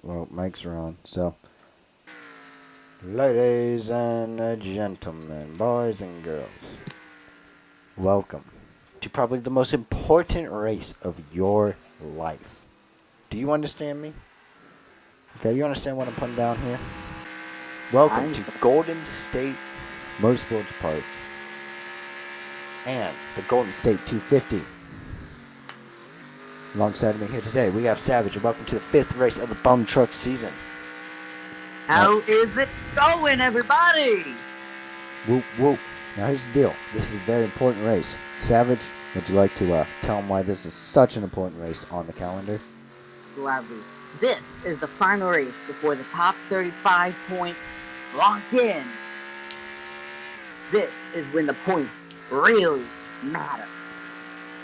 Well, mics are on. So, ladies and gentlemen, boys and girls, welcome to probably the most important race of your life. Do you understand me? Okay, you understand what I'm putting down here? Welcome to Golden State Motorsports Park and the Golden State 250. Alongside me here today, we have Savage, and welcome to the fifth race of the Bum Truck season. How is it going, everybody? Whoop, whoop. Now, here's the deal. This is a very important race. Savage, would you like to tell them why this is such an important race on the calendar? Gladly. This is the final race before the top 35 points lock in. This is when the points really matter.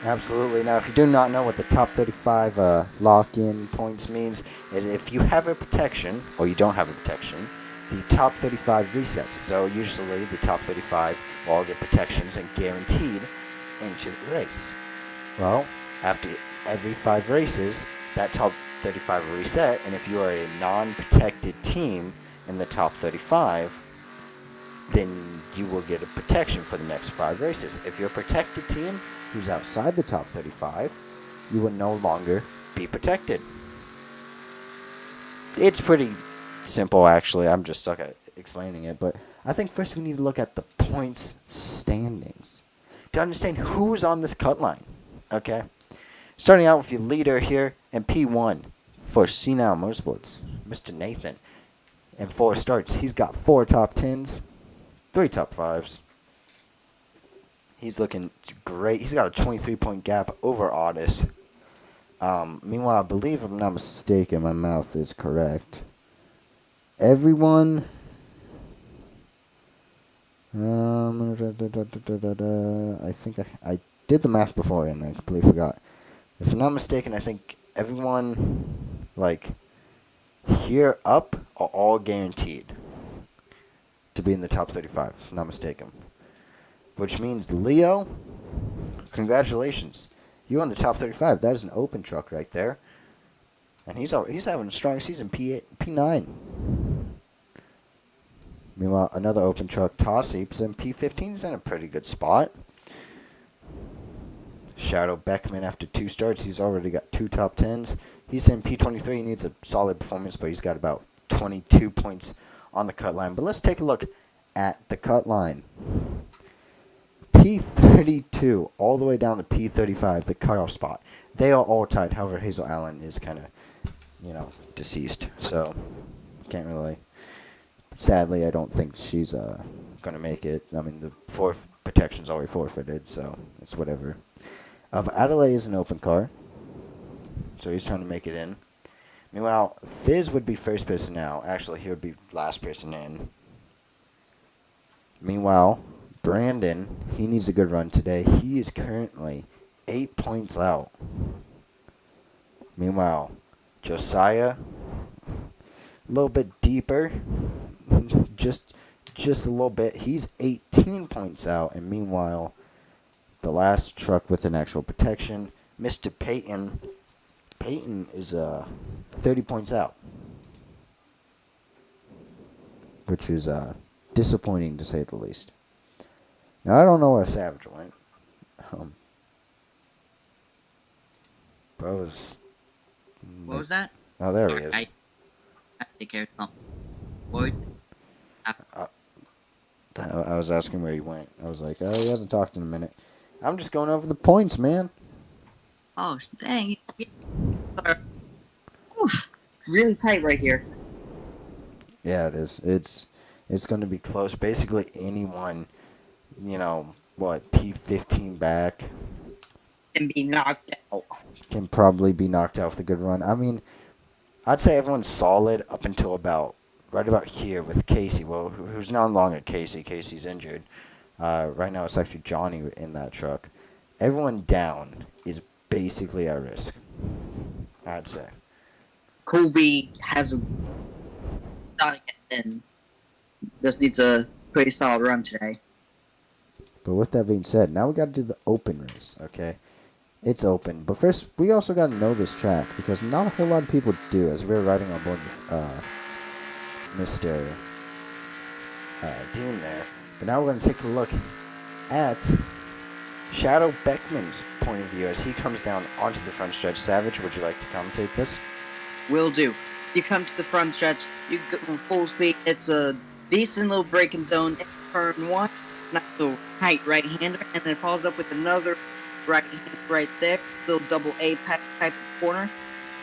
Absolutely. Now, if you do not know what the top 35 lock-in points means, if you have a protection, or you don't have a protection, the top 35 resets. So usually the top 35 will all get protections and guaranteed into the race. Well, after every 5 races, that top 35 will reset, and if you are a non-protected team in the top 35, then you will get a protection for the next 5 races. If you're a protected team who's outside the top 35, you will no longer be protected. It's pretty simple, actually. I'm just stuck at explaining it, but I think first we need to look at the points standings to understand who's on this cut line. Okay, starting out with your leader here in P1 for Senile Motorsports, Mr. Nathan. In 4 starts, he's got 4 top 10s, 3 top 5s. He's looking great. He's got a 23-point gap over Otis. Meanwhile, I believe, if I'm not mistaken, my mouth is correct. Everyone... I think I did the math before and I completely forgot. If I'm not mistaken, I think everyone, like, here up are all guaranteed to be in the top 35, if I'm not mistaken. Which means, Leo, congratulations. You're on the top 35. That is an open truck right there. And he's having a strong season, P8, P9. Meanwhile, another open truck, Tossie, is in P15. He's in a pretty good spot. Shadow Beckman, after 2 starts, he's already got 2 top 10s. He's in P23. He needs a solid performance, but he's got about 22 points on the cut line. But let's take a look at the cut line. P32 all the way down to P35, the cutoff spot. They are all tied. However, Hazel Allen is kind of, deceased. So, can't really. Sadly, I don't think she's going to make it. I mean, the 4 protection's already forfeited, so it's whatever. But Adelaide is an open car, so he's trying to make it in. Meanwhile, Fizz would be first person now. Actually, he would be last person in. Meanwhile, Brandon, he needs a good run today. He is currently 8 points out. Meanwhile, Josiah, a little bit deeper, just a little bit. He's 18 points out, and meanwhile, the last truck with an actual protection, Mr. Peyton. Peyton is 30 points out, which is disappointing to say the least. Now, I don't know where Savage went. What was that? Oh, there he is. I take care of something. What? I was asking where he went. I was like, oh, he hasn't talked in a minute. I'm just going over the points, man. Oh, dang. Really tight right here. Yeah, it is. It's going to be close. Basically, anyone, P15 back Can be knocked out. can probably be knocked out with a good run. I mean, I'd say everyone's solid up until right about here with Casey. Well, who's no longer Casey. Casey's injured. Right now, it's actually Johnny in that truck. Everyone down is basically at risk, I'd say. Colby has not and just needs a pretty solid run today. But with that being said, now we got to do the open race, okay? It's open. But first, we also got to know this track because not a whole lot of people do. As we're riding on board Mr. Dean there. But now we're going to take a look at Shadow Beckman's point of view as he comes down onto the front stretch. Savage, would you like to commentate this? Will do. You come to the front stretch, you go full speed. It's a decent little braking zone. Turn one, not the right hander, and then it follows up with another right hand right there, little double apex type of corner.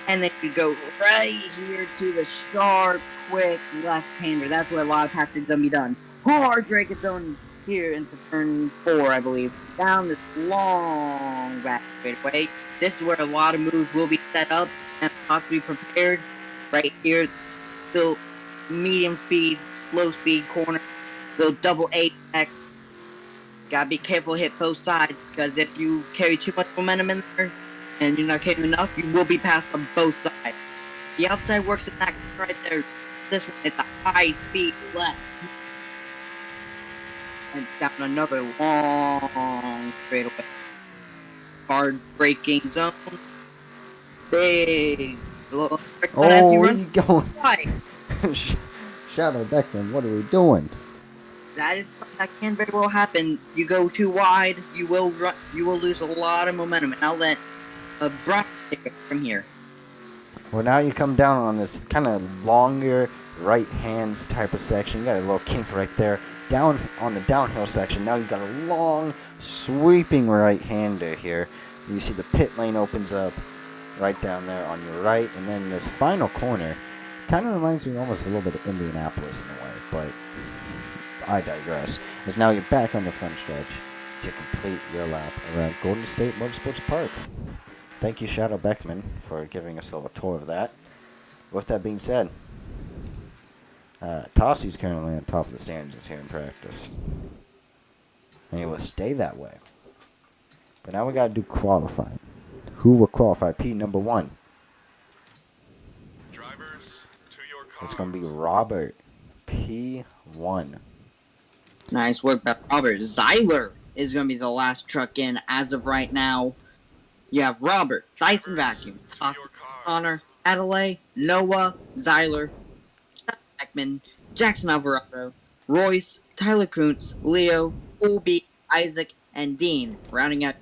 And then you go right here to the sharp, quick left hander. That's where a lot of passing is going to be done. Hard braking zone here into turn 4, I believe. Down this long back straightaway. This is where a lot of moves will be set up and possibly prepared. Right here, still medium speed, slow speed corner, little double apex. Gotta be careful to hit both sides because if you carry too much momentum in there and you're not carrying enough, you will be passed on both sides. The outside works in that right there. This one is a high speed left. And down another long straightaway. Hard braking zone. Big. Oh, where are you going? Shadow Beckman, what are we doing? That is something that can very well happen. You go too wide, you will lose a lot of momentum, and I'll let Brian take it from here. Well, now you come down on this kind of longer right hands type of section. You got a little kink right there. Down on the downhill section, now you've got a long sweeping right hander here. You see the pit lane opens up right down there on your right, and then this final corner kind of reminds me almost a little bit of Indianapolis in a way, but I digress. As now you're back on the front stretch to complete your lap around Golden State Motorsports Park. Thank you, Shadow Beckman, for giving us a little tour of that. With that being said, Tossi's currently on top of the standings here in practice, and he will stay that way. But now we got to do qualifying. Who will qualify? P number 1. Drivers, to your car. It's going to be Robert. P1. Nice work by Robert. Zyler is going to be the last truck in as of right now. You have Robert, Dyson Vacuum, Tossi, Connor, Adelaide, Noah, Zyler, Beckman, Jackson Alvarado, Royce, Tyler Kuntz, Leo, Colby, Isaac, and Dean, rounding out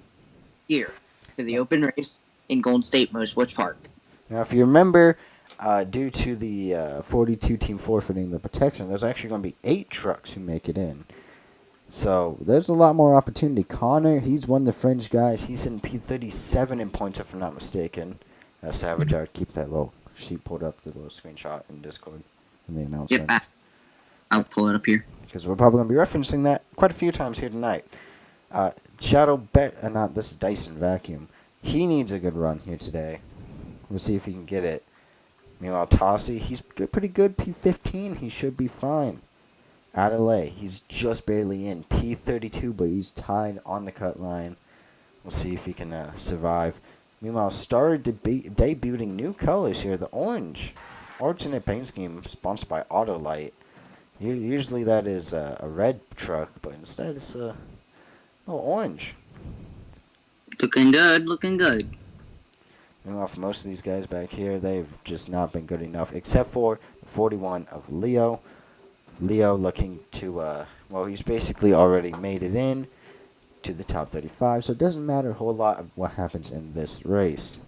here for the open race in Golden State Motorsports Park. Now, if you remember, due to the 42 team forfeiting the protection, there's actually going to be 8 trucks who make it in. So there's a lot more opportunity. Connor, he's one of the fringe guys. He's in P37 in points, if I'm not mistaken. Savage, I would keep that little sheet pulled up, the little screenshot in Discord in the announcements. Yep, I'll pull it up here. Because we're probably going to be referencing that quite a few times here tonight. This is Dyson Vacuum. He needs a good run here today. We'll see if he can get it. Meanwhile, Tossi, he's pretty good. P15, he should be fine. Adelaide, he's just barely in. P32, but he's tied on the cut line. We'll see if he can survive. Meanwhile, Star debuting new colors here. The orange. Alternate paint scheme sponsored by Autolite. Usually that is a red truck, but instead it's a little orange. Looking good, looking good. Meanwhile, for most of these guys back here, they've just not been good enough, except for the 41 of Leo. Leo looking to, he's basically already made it in to the top 35, so it doesn't matter a whole lot of what happens in this race.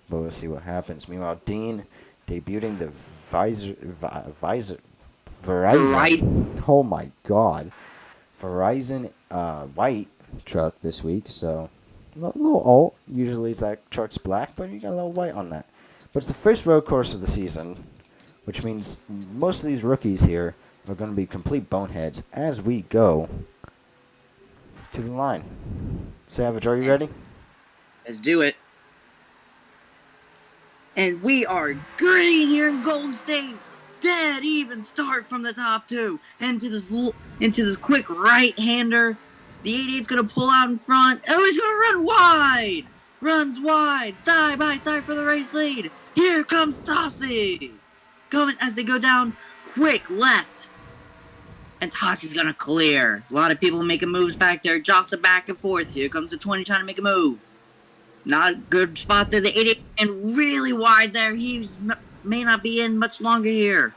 But we'll see what happens. Meanwhile, Dean debuting the Verizon. Oh my God. Verizon white truck this week, so a little alt. Usually that truck's black, but you got a little white on that. But it's the first road course of the season, which means most of these rookies here are going to be complete boneheads as we go to the line. Savage, are you ready? Let's do it. And we are green here in Golden State. Dead even start from the top 2 into this quick right-hander. The 88's going to pull out in front. Oh, he's going to run wide. Runs wide, side by side for the race lead. Here comes Tossi. Coming as they go down quick left. And Tossi's going to clear. A lot of people making moves back there. Jostling back and forth. Here comes the 20 trying to make a move. Not a good spot there. The 88 and really wide there. He may not be in much longer here.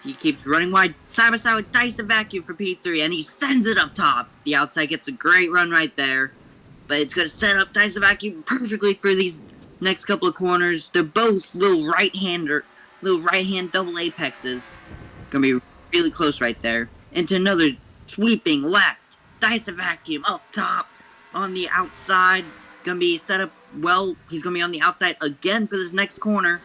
He keeps running wide, side by side with Dyson Vacuum for P3, and he sends it up top. The outside gets a great run right there, but it's going to set up Dyson Vacuum perfectly for these next couple of corners. They're both little right-hand double apexes. Going to be really close right there. Into another sweeping left. Dyson Vacuum up top on the outside. Going to be set up well. He's going to be on the outside again for this next corner.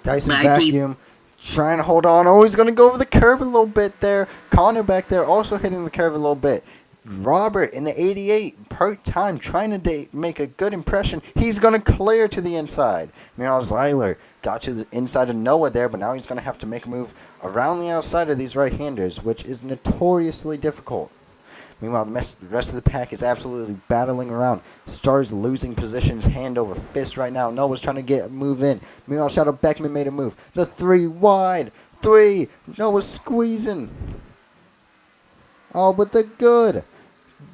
Dyson Vacuum trying to hold on. Oh, he's going to go over the curb a little bit there. Connor back there also hitting the curb a little bit. Robert in the 88, part time, trying to make a good impression. He's going to clear to the inside. Meanwhile, Zyler got to the inside of Noah there, but now he's going to have to make a move around the outside of these right-handers, which is notoriously difficult. Meanwhile, the rest of the pack is absolutely battling around. Stars losing positions hand over fist right now. Noah's trying to get a move in. Meanwhile, Shadow Beckman made a move. The 3 wide. 3. Noah's squeezing. Oh, but the good.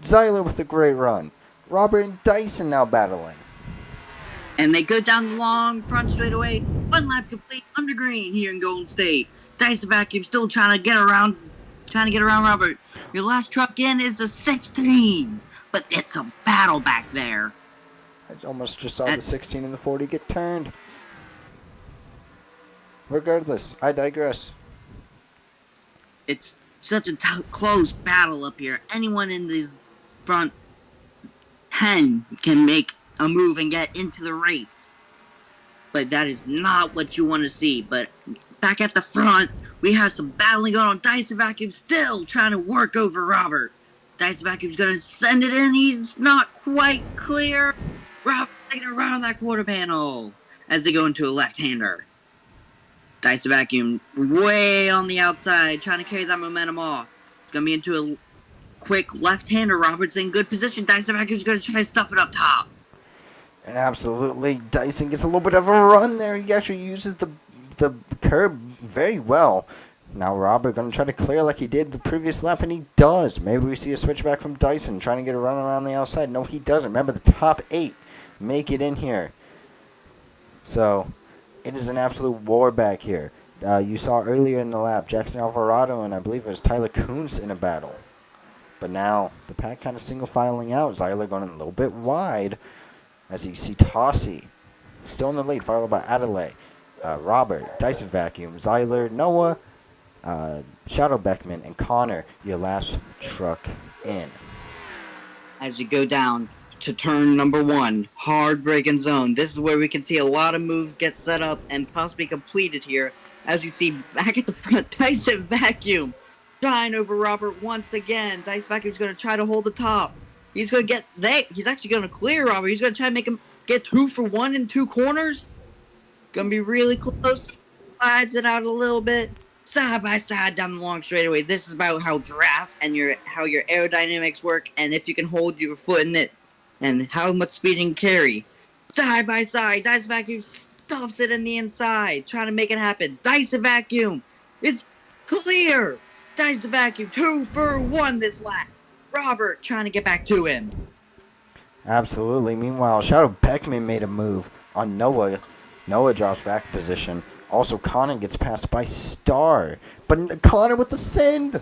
Zyler with a great run. Robert and Dyson now battling. And they go down the long front straightaway. 1 lap complete under green here in Golden State. Dyson Vacuum still trying to get around Robert. Your last truck in is the 16, but it's a battle back there. I almost just saw the 16 and the 40 get turned. Regardless, I digress. It's such a close battle up here. Anyone in these front 10 can make a move and get into the race. But that is not what you want to see. But back at the front, we have some battling going on. Dyson Vacuum still trying to work over Robert. Dyson Vacuum's going to send it in. He's not quite clear. Robert taking it around that quarter panel as they go into a left-hander. Dyson Vacuum way on the outside, trying to carry that momentum off. It's going to be into a quick left-hander. Robert's in good position. Dyson Vacuum's going to try to stuff it up top. And absolutely, Dyson gets a little bit of a run there. He actually uses the curb very well. Now Robert going to try to clear like he did the previous lap, and he does. Maybe we see a switchback from Dyson trying to get a run around the outside. No, he doesn't. Remember, the top 8 make it in here. So it is an absolute war back here. You saw earlier in the lap Jackson Alvarado and I believe it was Tyler Kuntz in a battle. But now the pack kind of single filing out. Zyler going a little bit wide as you see Tossie still in the lead, followed by Adelaide, Robert, Dyson Vacuum, Zyler, Noah, Shadow Beckman, and Connor, your last truck in. As you go down to turn number 1, hard braking zone. This is where we can see a lot of moves get set up and possibly completed here. As you see back at the front, Dyson Vacuum trying over Robert once again. Dyson Vacuum's going to try to hold the top. He's going to get there. He's actually going to clear Robert. He's going to try to make him get 2 for 1 in 2 corners. Going to be really close. Slides it out a little bit. Side by side down the long straightaway. This is about how draft and how your aerodynamics work, and if you can hold your foot in it, and how much speed you can carry. Side by side, Dyson Vacuum stuffs it in the inside, trying to make it happen. Dyson Vacuum is clear. Dyson Vacuum 2 for 1 this lap. Robert trying to get back to him. Absolutely. Meanwhile, Shadow Beckman made a move on Noah. Noah drops back position. Also, Connor gets passed by Star. But Connor with the send.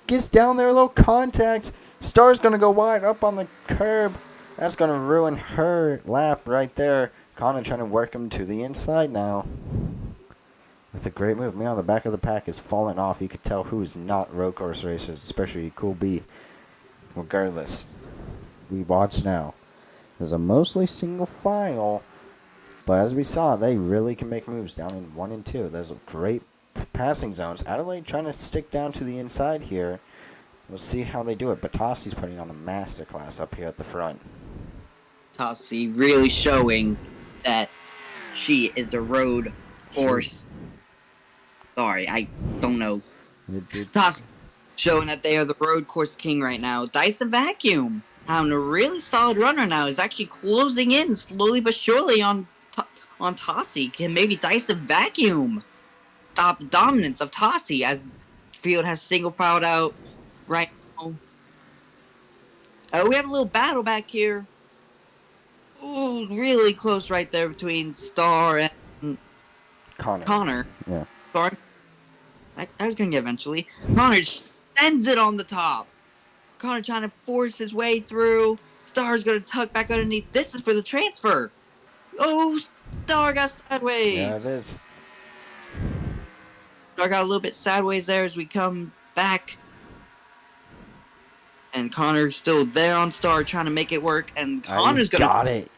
Gets down there, a little contact. Star's going to go wide up on the curb. That's going to ruin her lap right there. Connor trying to work him to the inside now. With a great move. Meanwhile, the back of the pack is falling off. You could tell who is not road course racers, especially Cool B. Regardless, we watch now. There's a mostly single file. But as we saw, they really can make moves down in 1 and 2. There's a great passing zones. Adelaide trying to stick down to the inside here. We'll see how they do it. But Tossie's putting on a masterclass up here at the front. Tossie really showing that she is the road horse. Sorry, I don't know. Tossie showing that they are the road course king right now. Dyson Vacuum having a really solid runner now. Is actually closing in slowly but surely on Tossie. Can maybe Dyson Vacuum stop the dominance of Tossie as field has single filed out right now. We have a little battle back here. Ooh, really close right there between Star and Connor. Connor. Yeah. Star, I was gonna get eventually. Connor sends it on the top. Connor trying to force his way through. Star's gonna tuck back underneath. This is for the transfer. Oh, Star got Yeah, it sideways. is. Star got a little bit sideways there as we come back. And Connor's still there on Star trying to make it work. And He's Connor's gonna. got it.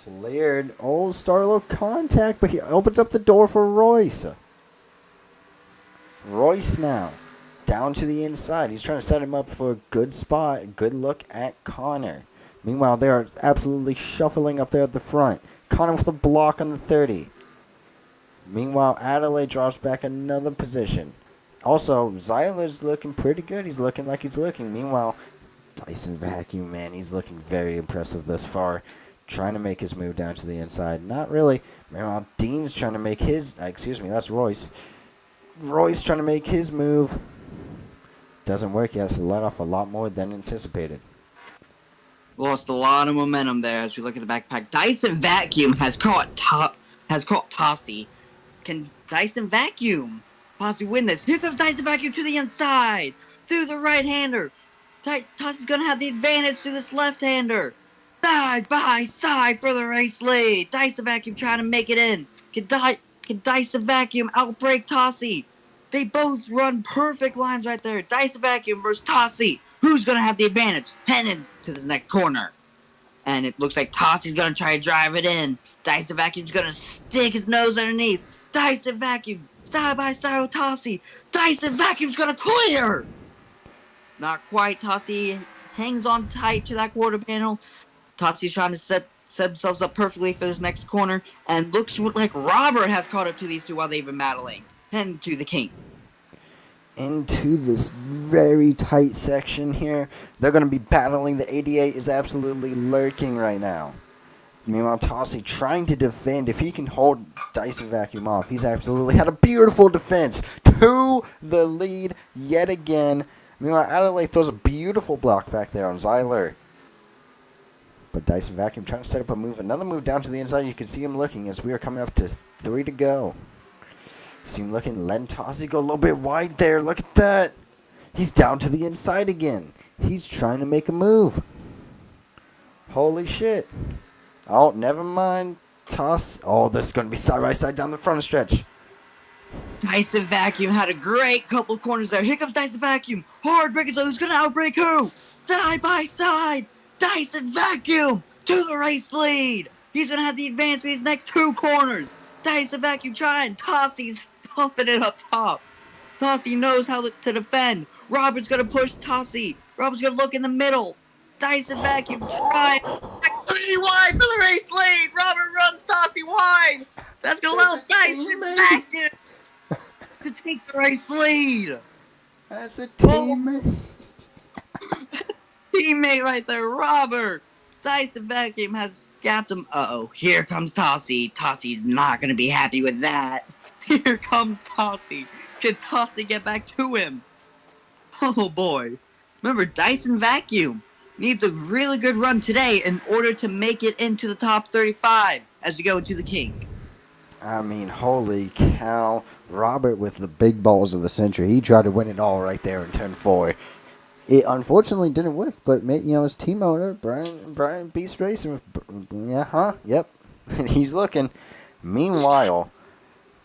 Cleared. Oh, Starlo contact, but he opens up the door for Royce. Royce now. Down to the inside. He's trying to set him up for a good spot, a good look at Connor. Meanwhile, they are absolutely shuffling up there at the front. Connor with a block on the 30. Meanwhile, Adelaide drops back another position. Also, Zyler's looking pretty good. He's looking like he's looking. Meanwhile, Dyson Vacuum, man, he's looking very impressive thus far. Trying to make his move down to the inside. Not really. Meanwhile, Dean's trying to make his... that's Royce. Royce trying to make his move. Doesn't work. He has to let off a lot more than anticipated. Lost a lot of momentum there as we look at the backpack. Dyson Vacuum has caught Tossie. Can Dyson Vacuum possibly win this? Here comes Dyson Vacuum to the inside. Through the right-hander. Tossie's going to have the advantage to this left-hander. Side by side for the race lead. Dyson Vacuum trying to make it in. Can Dyson Vacuum outbreak Tossie? They both run perfect lines right there. Dyson Vacuum versus Tossie. Who's going to have the advantage? Heading to this next corner. And it looks like Tossie's going to try to drive it in. Dyson Vacuum's going to stick his nose underneath. Dyson Vacuum side by side with Tossie. Dyson Vacuum's going to clear. Not quite. Tossie hangs on tight to that quarter panel. Tossie's trying to set themselves up perfectly for this next corner. And looks like Robert has caught up to these two while they've been battling. Heading to the king. Into this very tight section here. They're going to be battling. The 88 is absolutely lurking right now. Meanwhile, Tossie trying to defend. If he can hold Dyson Vacuum off, he's absolutely had a beautiful defense to the lead yet again. Meanwhile, Adelaide throws a beautiful block back there on Zyler. But Dyson Vacuum trying to set up a move. Another move down to the inside. You can see him looking as we are coming up to 3 to go. See him looking, letting Tossie go a little bit wide there. Look at that. He's down to the inside again. He's trying to make a move. Holy shit. Oh, never mind. Oh, this is going to be side by side down the front stretch. Dyson Vacuum had a great couple of corners there. Here comes Dyson Vacuum. Hard breaking, so who's going to outbreak who? Side by side. Dyson Vacuum to the race lead. He's going to have the advance in these next 2 corners. Dyson Vacuum trying. Tossie's pumping it up top. Tossie knows how to defend. Robert's going to push Tossie. Robert's going to look in the middle. Dyson Vacuum trying. 3 wide for the race lead. Robert runs Tossie wide. That's going to allow Dyson Vacuum to take the race lead. That's a teammate. Teammate right there, Robert. Dyson Vacuum has gapped him. Uh-oh, here comes Tossie. Tossie's not going to be happy with that. Here comes Tossie. Can Tossie get back to him? Oh, boy. Remember, Dyson Vacuum needs a really good run today in order to make it into the top 35 as we go into the king. I mean, holy cow. Robert with the big balls of the century. He tried to win it all right there in turn 4. It unfortunately didn't work, but his team owner, Brian Beast Racing, yep, he's looking. Meanwhile,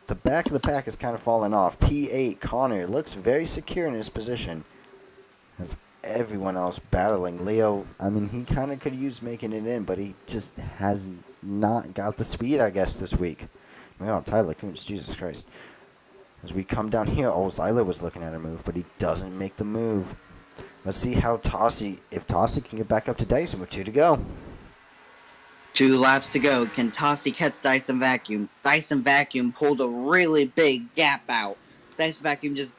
the back of the pack is kind of falling off. P8, Connor, looks very secure in his position. As everyone else battling. Leo, I mean, he kind of could use making it in, but he just has not got the speed, I guess, this week. Meanwhile, Tyler Kuntz, Jesus Christ. As we come down here, Zyler was looking at a move, but he doesn't make the move. Let's see how if Tossie can get back up to Dyson with 2 to go. 2 laps to go. Can Tossie catch Dyson Vacuum? Dyson Vacuum pulled a really big gap out. Dyson Vacuum just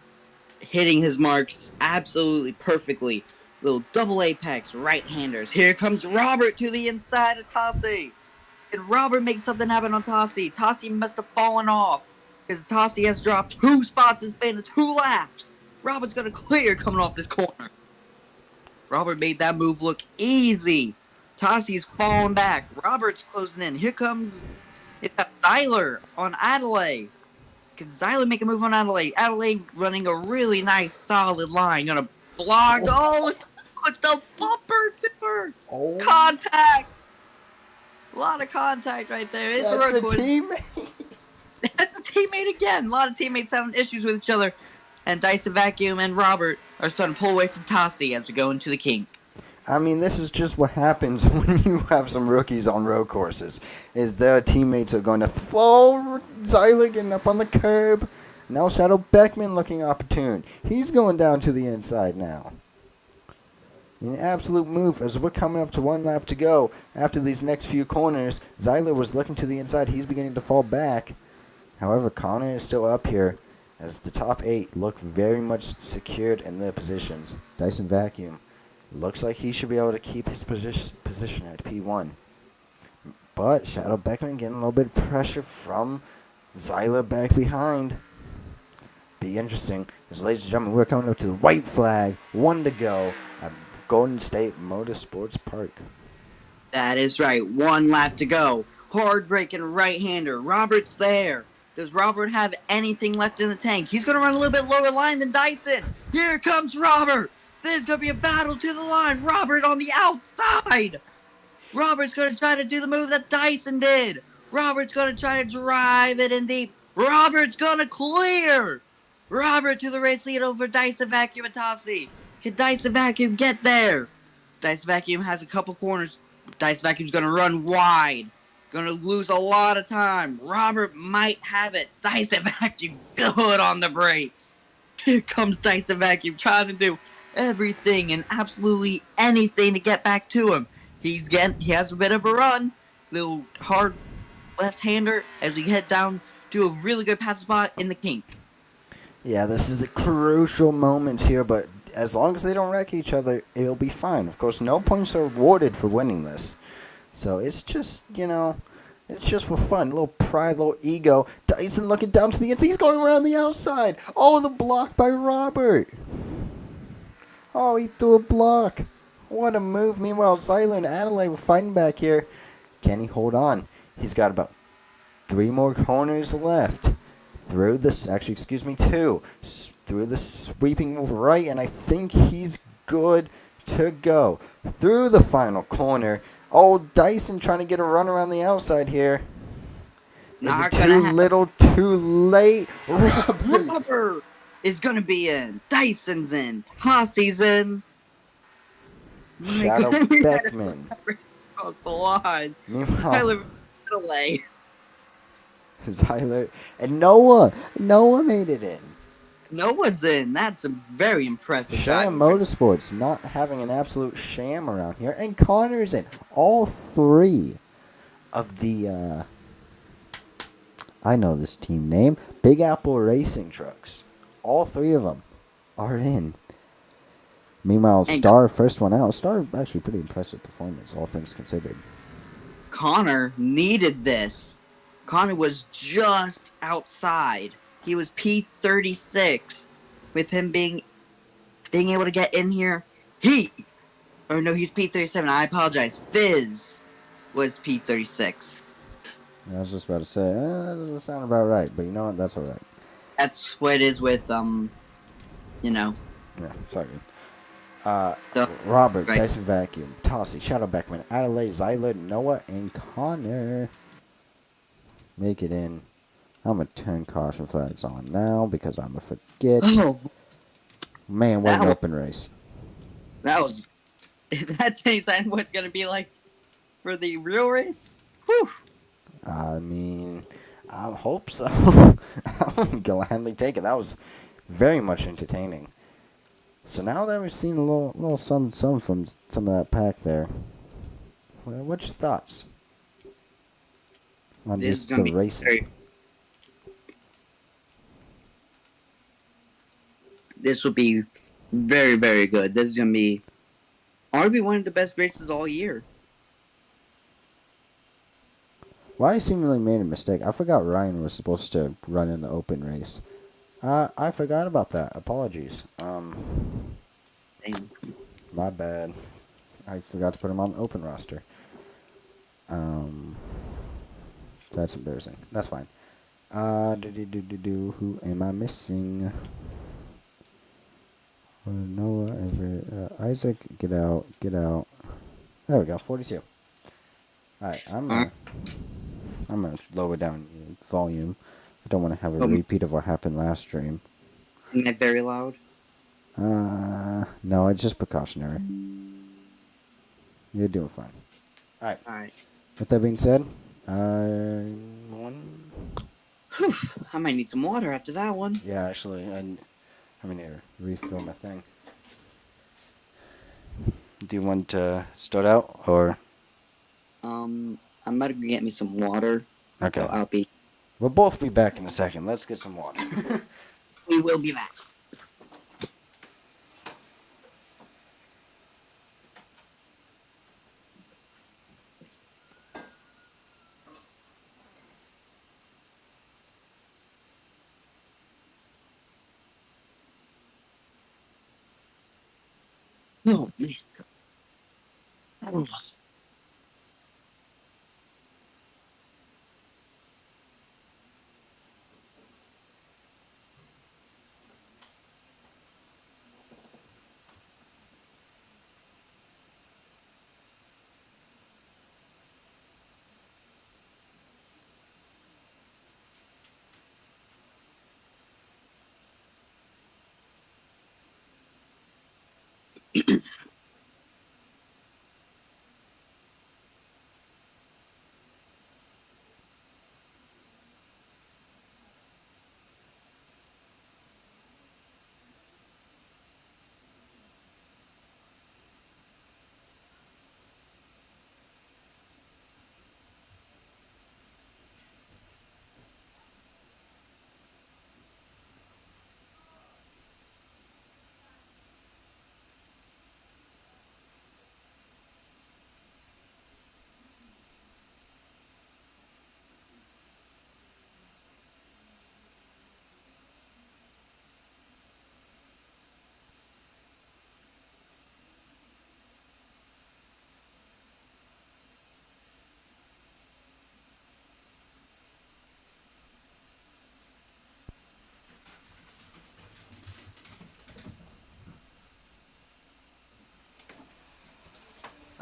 hitting his marks absolutely perfectly. Little double apex right-handers. Here comes Robert to the inside of Tossie. Can Robert make something happen on Tossie? Tossie must have fallen off because Tossie has dropped 2 spots in the span of 2 laps. Robert's going to clear coming off this corner. Robert made that move look easy. Tossi's falling back. Robert's closing in. Here comes it's got Zyler on Adelaide. Can Zyler make a move on Adelaide? Adelaide running a really nice, solid line. Gonna block. Oh, it's the bumper to her. Oh, Contact. A lot of contact right there. It's that's a road course. teammate. That's a teammate again. A lot of teammates having issues with each other. And Dyson Vacuum and Robert are starting to pull away from Tossie as we go into the kink. I mean, this is just what happens when you have some rookies on road courses. Is their teammates are going to throw Zyler getting up on the curb. Now Shadow Beckman looking opportune. He's going down to the inside now. An absolute move as we're coming up to 1 lap to go. After these next few corners, Zyler was looking to the inside. He's beginning to fall back. However, Connor is still up here as the top 8 look very much secured in their positions. Dyson Vacuum looks like he should be able to keep his position at P1. But Shadow Beckman getting a little bit of pressure from Zyler back behind. Be interesting. As ladies and gentlemen, we're coming up to the white flag. 1 to go at Golden State Motorsports Park. That is right. 1 lap to go. Hard braking right-hander. Robert's there. Does Robert have anything left in the tank? He's going to run a little bit lower line than Dyson. Here comes Robert. There's going to be a battle to the line. Robert on the outside. Robert's going to try to do the move that Dyson did. Robert's going to try to drive it in deep. Robert's going to clear. Robert to the race lead over Dyson Vacuum and Tossie. Can Dyson Vacuum get there? Dyson Vacuum has a couple corners. Dyson Vacuum's going to run wide. Going to lose a lot of time. Robert might have it. Dyson Vacuum good on the brakes. Here comes Dyson Vacuum trying to do everything and absolutely anything to get back to him. He has a bit of a run. Little hard left-hander as we head down to a really good pass spot in the kink. Yeah, this is a crucial moment here, but as long as they don't wreck each other, it'll be fine. Of course, no points are awarded for winning this. So it's just, it's just for fun. A little pride, a little ego. Dyson looking down to the inside. He's going around the outside. Oh, the block by Robert. Oh, he threw a block. What a move. Meanwhile, Zyler and Adelaide were fighting back here. Can he hold on? He's got about 3 more corners left. Through this, actually, excuse me, 2. Through the sweeping right, and I think he's good to go. Through the final corner. Oh, Dyson trying to get a run around the outside here. Is it too little, too late? Robert is going to be in. Dyson's in. Tossie's in. Shadow Beckman. Across the line. Meanwhile, Tyler Adelaide. Zyler and Noah made it in. No one's in. That's a very impressive. Sham Motorsports not having an absolute sham around here, and Connor's in. All 3 of the I know this team name, Big Apple Racing Trucks. All 3 of them are in. Meanwhile, Star first one out. Star actually pretty impressive performance, all things considered. Connor needed this. Connor was just outside. He was P36. With him being able to get in here, he's P37. I apologize. Fizz was P36. I was just about to say, that doesn't sound about right, but you know what? That's all right. That's what it is with Yeah, it's all good. Robert, right. Dyson Vacuum, Tossie, Shadow Beckman, Adelaide, Zyler, Noah, and Connor make it in. I'm going to turn caution flags on now because I'm going to forget. Oh. Man, what an open race. That's any sign what it's going to be like for the real race? Whew. I mean, I hope so. I'll gladly take it. That was very much entertaining. So now that we've seen a little some from some of that pack there, what's your thoughts on just the racing? This will be very, very good. This is going to be arguably one of the best races all year. Well, I seemingly made a mistake. I forgot Ryan was supposed to run in the open race. I forgot about that. Apologies. My bad. I forgot to put him on the open roster. That's embarrassing. That's fine. Who am I missing? Noah, Isaac, get out. There we go, 42. Alright, I'm gonna lower down your volume. I don't want to have a repeat of what happened last stream. Am I very loud? No, it's just precautionary. You're doing fine. Alright. With that being said, one. Whew, I might need some water after that one. Yeah, actually, I'm here refill my thing. Do you want to start out or? I'm about to get me some water. Okay. So I'll be. We'll both be back in a second. Let's get some water. We will be back. Oh man. Oh.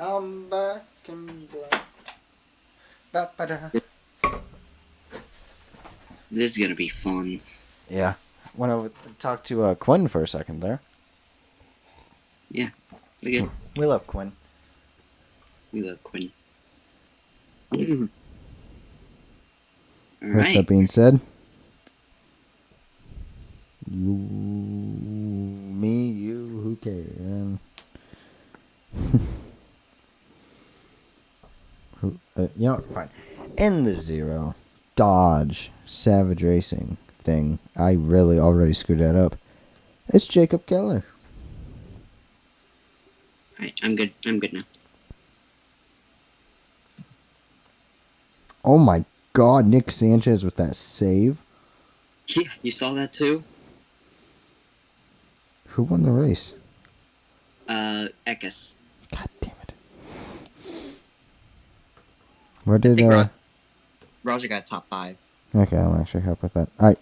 I'm back in black. Ba-ba-da. This is gonna be fun. Yeah. Went over talk to Quinn for a second there. Yeah, we good. We love Quinn. We love Quinn. With Alright. that being said, who cares? Fine. In the zero, Dodge, Savage Racing thing, I really already screwed that up. It's Jacob Keller. Alright, I'm good. I'm good now. Oh my God, Nick Sanchez with that save. Yeah, you saw that too? Who won the race? Ekis. God damn it. Where did, Roger got top 5. Okay, I'll actually help with that. Alright.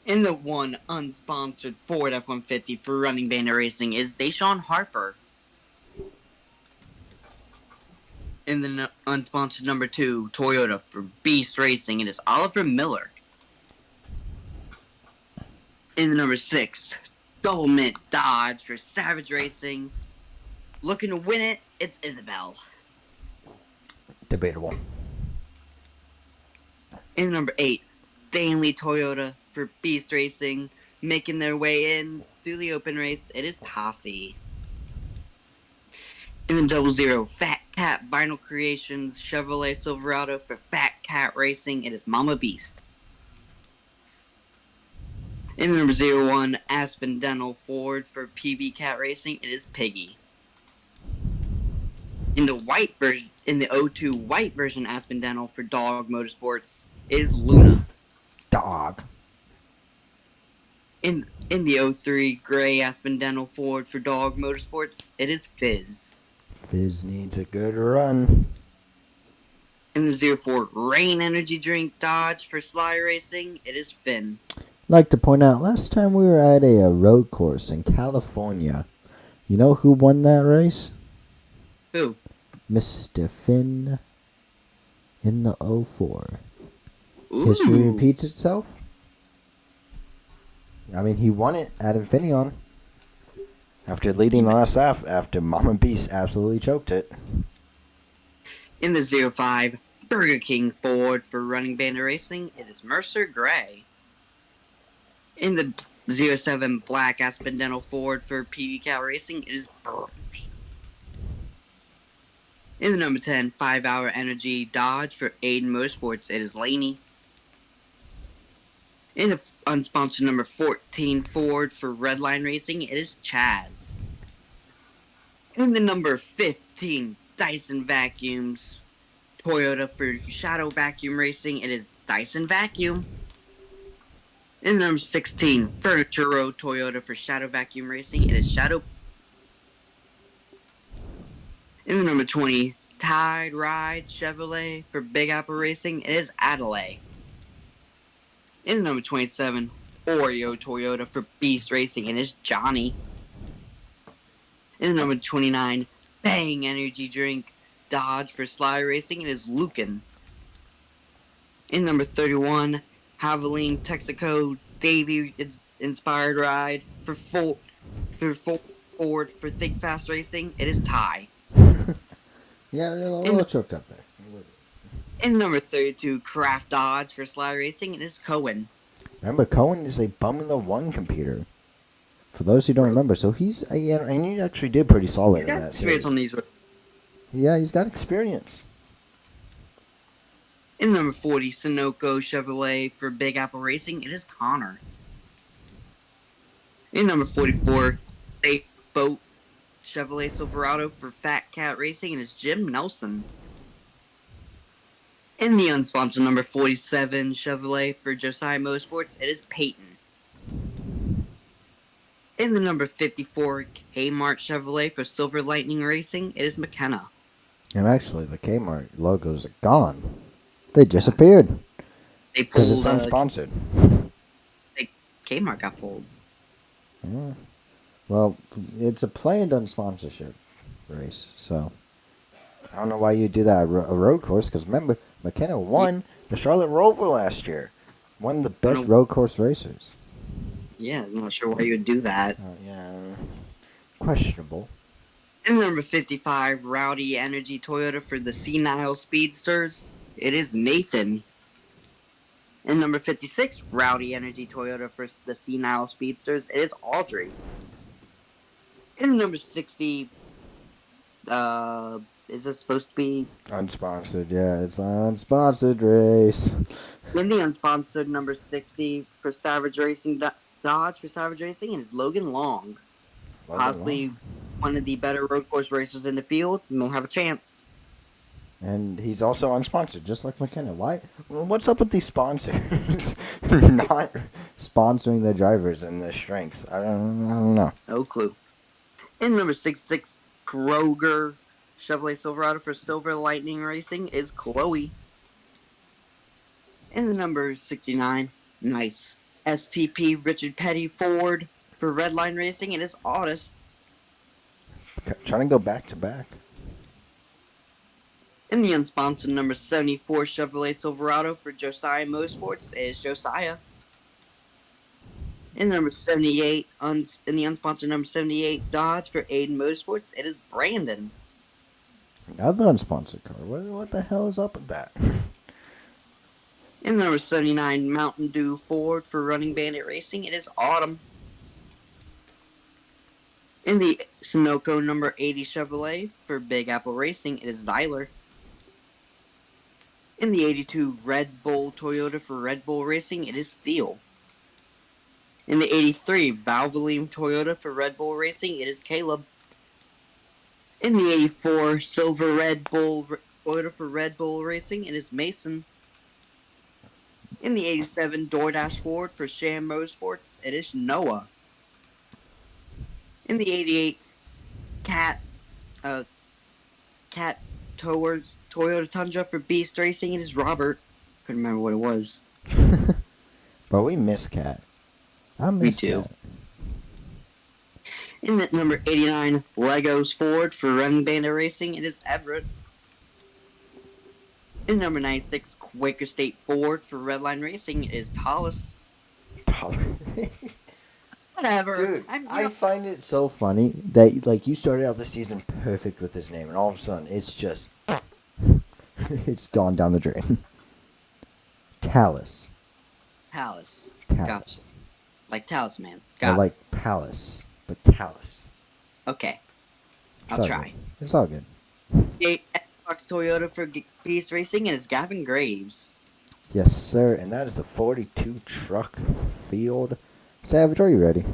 In the one unsponsored Ford F-150 for Running Bandit Racing is Deshaun Harper. In the unsponsored number 2 Toyota for Beast Racing, it is Oliver Miller. In the number 6 Double Mint Dodge for Savage Racing, looking to win it, it's Isabel. Debatable. In the number 8 Stanley Toyota for Beast Racing, making their way in through the open race, it is Tassi. In the 00 Fat Cat Vinyl Creations Chevrolet Silverado for Fat Cat Racing, it is Mama Beast. In the number 01 Aspen Dental Ford for PB Cat Racing, it is Piggy. In the white version, in the 02 white version Aspen Dental for Dog Motorsports, is Luna. Dog. In the '03 gray Aspen Ford for Dog Motorsports, it is Fizz. Fizz needs a good run. In the '04 Rain Energy Drink Dodge for Sly Racing, it is Finn. Like to point out, last time we were at a road course in California. You know who won that race? Who? Mr. Finn in the '04. Ooh. History repeats itself. I mean, he won it at Infineon after leading the last lap after Mama Beast absolutely choked it. In the '05 Burger King Ford for Running Bandit Racing, it is Mercer Gray. In the '07 Black Aspen Ford for PB Cal Racing, it is Burgundy. In the number 10 5-Hour Energy Dodge for Aiden Motorsports, it is Laney. In the unsponsored number 14 Ford for Redline Racing, it is Chaz. In the number 15 Dyson Vacuums Toyota for Shadow Vacuum Racing, it is Dyson Vacuum. In the number 16 Furniture Row Toyota for Shadow Vacuum Racing, it is Shadow. In the number 20 Tide Ride Chevrolet for Big Apple Racing, it is Adelaide. In the number 27 Oreo Toyota for Beast Racing, it is Johnny. In the number 29 Bang Energy Drink Dodge for Sly Racing, it is Lucan. In number 31 Havoline Texaco Davy Inspired Ride for Ford for Think Fast Racing, it is Ty. Yeah, a little choked up there. In number 32 Craft Dodge for Sly Racing, it is Cohen. Remember, Cohen is a Formula One computer. For those who don't remember, so he's and he actually did pretty solid He's in got that experience series. on these. Yeah, he's got experience. In number 40 Sunoco Chevrolet for Big Apple Racing, it is Connor. In number 44 Safe Boat Chevrolet Silverado for Fat Cat Racing, it is Jim Nelson. In the unsponsored number 47 Chevrolet for Josiah Motorsports, it is Peyton. In the number 54 Kmart Chevrolet for Silver Lightning Racing, it is McKenna. And actually, the Kmart logos are gone. They disappeared. They Because pulled. it's unsponsored. Kmart got pulled. Yeah. Well, it's a planned unsponsorship race, so I don't know why you do that at a road course. Because remember, McKenna won the Charlotte Rover last year, one of the best road course racers. Yeah, I'm not sure why you would do that. Yeah, questionable. In number 55, Rowdy Energy Toyota for the Senile Speedsters, it is Nathan. In number 56, Rowdy Energy Toyota for the Senile Speedsters, it is Audrey. In number 60, is this supposed to be Unsponsored? Yeah, it's an unsponsored race. in the unsponsored number 60 for Savage Racing Dodge for Savage Racing, it is Logan Long. Possibly one of the better road course racers in the field, may have a chance. And he's also unsponsored, just like McKenna. Why? What's up with these sponsors not sponsoring the drivers and the strengths? I don't know. No clue. In number 66, Kroger Chevrolet Silverado for Silver Lightning Racing is Chloe. In the number 69, nice STP Richard Petty Ford for Redline Racing, it is Otis. Trying to go back to back. In the unsponsored number 74 Chevrolet Silverado for Josiah Motorsports, it is Josiah. In number 78, in the unsponsored number 78 Dodge for Aiden Motorsports, it is Brandon. Another unsponsored car. What the hell is up with that? In number 79 Mountain Dew Ford for Running Bandit Racing, it is Autumn. In the Sunoco number 80 Chevrolet for Big Apple Racing, it is Dyler. In the 82 Red Bull Toyota for Red Bull Racing, it is Steele. In the 83 Valvoline Toyota for Red Bull Racing, it is Caleb. In the 84 Silver Red Bull Toyota for Red Bull Racing, it is Mason. In the 87 DoorDash Ford for Sham Motorsports, it is Noah. In the 88 Cat uh Cat Towers Toyota Tundra for Beast Racing, it is Robert. Couldn't remember what it was. But we miss Cat. I Me miss too. Cat. In the number 89 Legos Ford for Running Bandit Racing, it is Everett. In number 96 Quaker State Ford for Redline Racing, it is Tallis. Whatever. Dude, I'm I find it so funny that like you started out the season perfect with his name, and all of a sudden it's just it's gone down the drain. Talus. Tallis. Talus. Gotcha. Like Talisman. I Got it. like Palace, but Talus. Okay. It's I'll all try. good. It's all good. Xbox Toyota for Beast Racing, and it's Gavin Graves. Yes, sir. And that is the 42 truck field. Savage, are you ready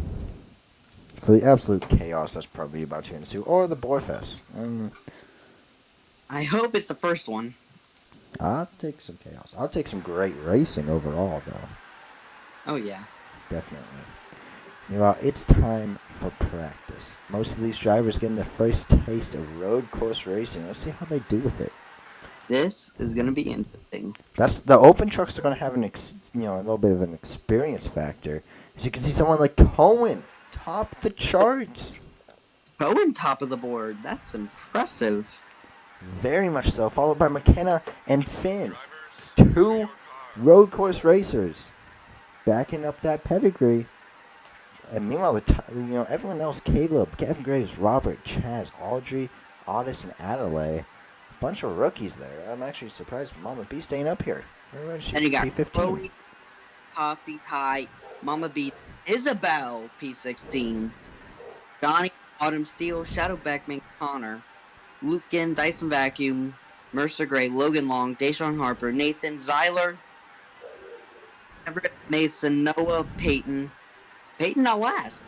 for the absolute chaos that's probably about to ensue, or the Boyfest? I hope it's the first one. I'll take some chaos. I'll take some great racing overall, though. Oh, yeah. Definitely. Meanwhile, it's time for practice. Most of these drivers getting their first taste of road course racing. Let's see how they do with it. This is going to be interesting. That's the open trucks are going to have a little bit of an experience factor. As you can see, someone like Cohen top the charts. Cohen top of the board. That's impressive. Very much so. Followed by McKenna and Finn, two road course racers, backing up that pedigree. And meanwhile, everyone else: Caleb, Gavin Graves, Robert, Chaz, Audrey, Otis, and Adelaide. Bunch of rookies there. I'm actually surprised Mama B staying up here. Where is she? And you got P15. Chloe, Cassie, Ty, Mama B, Isabel, P16, Donnie, Autumn Steele, Shadow Beckman, Connor, Lucan, Dyson Vacuum, Mercer Gray, Logan Long, Deshaun Harper, Nathan, Zyler, Everett Mason, Noah, Peyton. Peyton not last.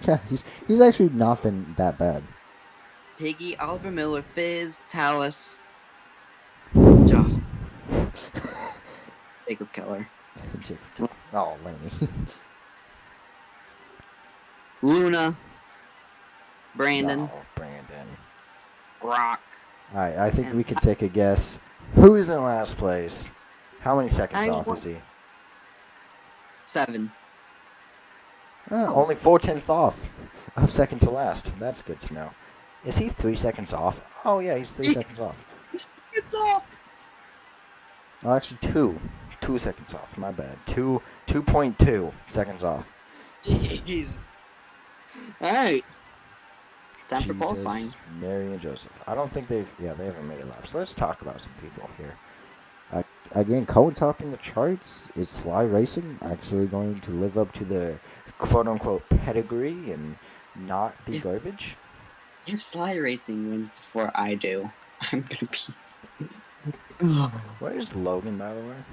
Yeah, he's actually not been that bad. Piggy, Oliver Miller, Fizz, Talus, Josh, Jacob Keller, Oh, Laney. Luna, Brandon, Oh, Brandon. Rock. Alright, I think we could take a guess. Who's in last place? How many seconds I off wa- is he? 7. Only 4/10 off of second to last. That's good to know. Is he 3 seconds off? Oh, yeah, he's 3 seconds off. It's off. Oh, actually, 2. 2 seconds off. My bad. 2.2 seconds off. Jeez. Alright. Time for qualifying. Jesus, Mary and Joseph. I don't think they haven't made a lap. So let's talk about some people here. Again, Cohen topping the charts. Is Sly Racing actually going to live up to the quote-unquote pedigree and not be garbage? If Sly Racing wins before I do, I'm gonna be. Where's Logan, by the way?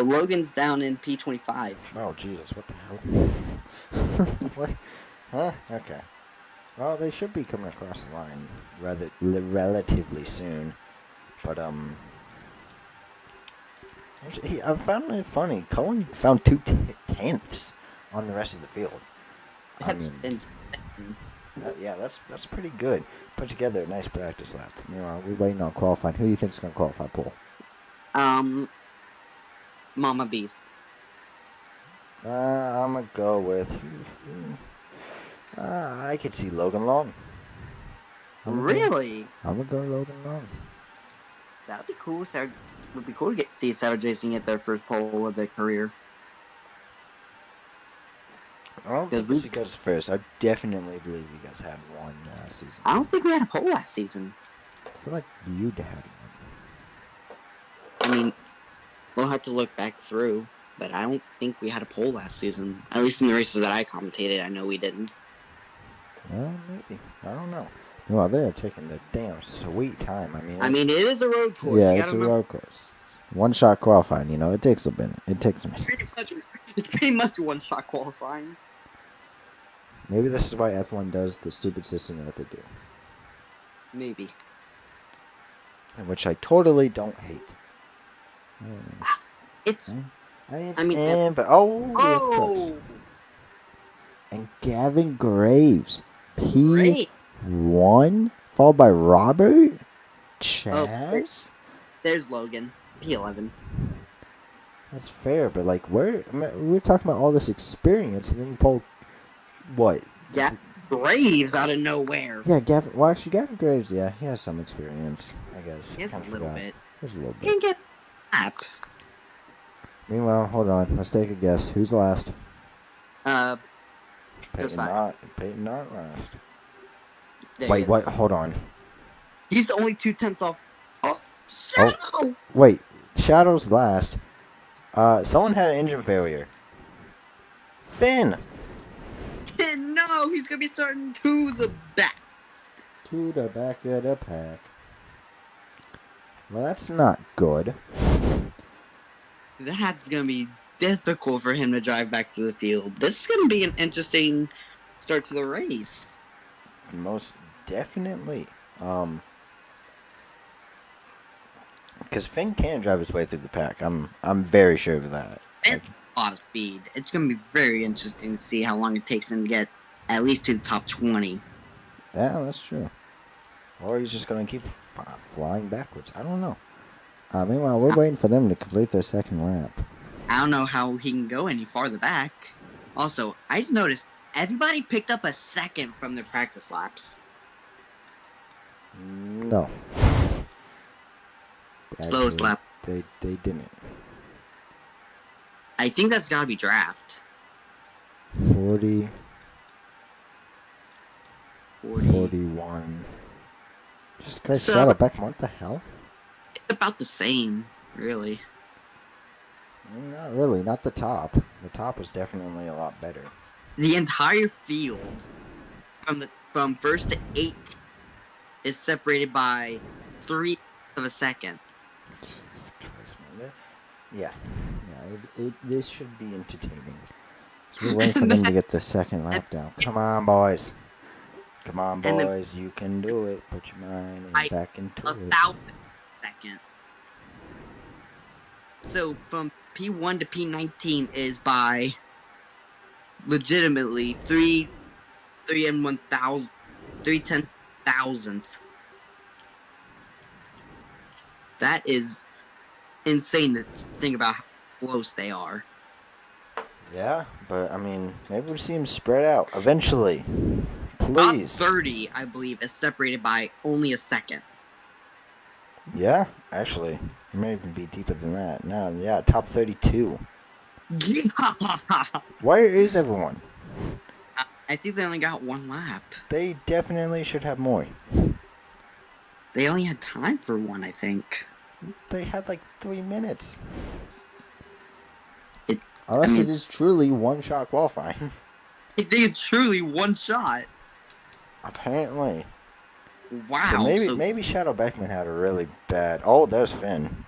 Logan's down in P25. Oh, Jesus, what the hell? What? Huh? Okay. Well, they should be coming across the line relatively soon. But, I found it funny. Cohen found 2/10 on the rest of the field. That's insane. That's pretty good. Put together a nice practice lap. Meanwhile, we're waiting on qualifying. Who do you think's going to qualify, Paul? Mama Beast. I'm going to go with... I could see Logan Long. Really? I'm going to go Logan Long. That would be cool. It would be cool to see Savage Racing get their first pole of their career. I don't think this goes first. I definitely believe you guys had one last season. I don't think we had a pole last season. I feel like you'd had one. I mean, we'll have to look back through, but I don't think we had a pole last season. At least in the races that I commentated, I know we didn't. Well, maybe. I don't know. Well, they're taking the damn sweet time. I mean, it is a road course. Yeah, You it's a gotta road course. One shot qualifying, it takes a minute. It's pretty much one-shot qualifying. Maybe this is why F1 does the stupid system that they do. Maybe. Which I totally don't hate. It's I mean, it's I mean, in, but we have trucks. oh, And Gavin Graves, great. P1, followed by Robert Oh, Chaz. there's Logan, P11. That's fair, but like, we're talking about all this experience, and then you pull what? Yeah, Graves out of nowhere. Yeah, Gavin. Well, actually, Gavin Graves. Yeah, he has some experience, I guess. He has a Kinda little forgot. bit. Just a little bit. Can't get app. Meanwhile, hold on. Let's take a guess. Who's last? Uh, Peyton Josiah. not. Peyton not last. there Wait, he is. what? Hold on. He's only 2/10 off. Oh, Oh. Shadow! Wait, Shadow's last. Someone had an engine failure. Finn! No, he's gonna be starting to the back. To the back of the pack. Well, that's not good. That's gonna be difficult for him to drive back to the field. This is gonna be an interesting start to the race. Most definitely. Because Finn can drive his way through the pack. I'm very sure of that. And a lot of speed. It's gonna be very interesting to see how long it takes him to get at least to the top 20. Yeah, that's true. Or he's just going to keep flying backwards. I don't know. Meanwhile, we're waiting for them to complete their second lap. I don't know how he can go any farther back. Also, I just noticed everybody picked up a second from their practice laps. No. Slowest lap. They didn't. I think that's gotta be draft. 40, 40. 41. Just Christ, So- Shadow Beckham, what the hell? It's about the same, really. Not really, not the top. The top was definitely a lot better. The entire field, from first to eighth, is separated by 3 of a second. Jesus Christ, man. Yeah, this should be entertaining. So we're waiting for them to get the second lap down. Come on, boys. Come on, And then- boys. You can do it. Put your mind back into it. 1,000 seconds. So from P1 to P19 is by legitimately 3 and 1,000, 3/10,000th. That is insane to think about how close they are. Yeah, but I mean, maybe we'll see them spread out eventually. Top Please. 30, I believe, is separated by only a second. Yeah, actually, it may even be deeper than that. No, yeah, top 32. Where is everyone? I think they only got 1 lap. They definitely should have more. They only had time for 1, I think. They had like 3 minutes. It- Unless I mean- it is truly one-shot qualifying. I think it's truly 1 shot. Apparently. Wow. So maybe Shadow Beckman had a really bad. Oh, there's Finn.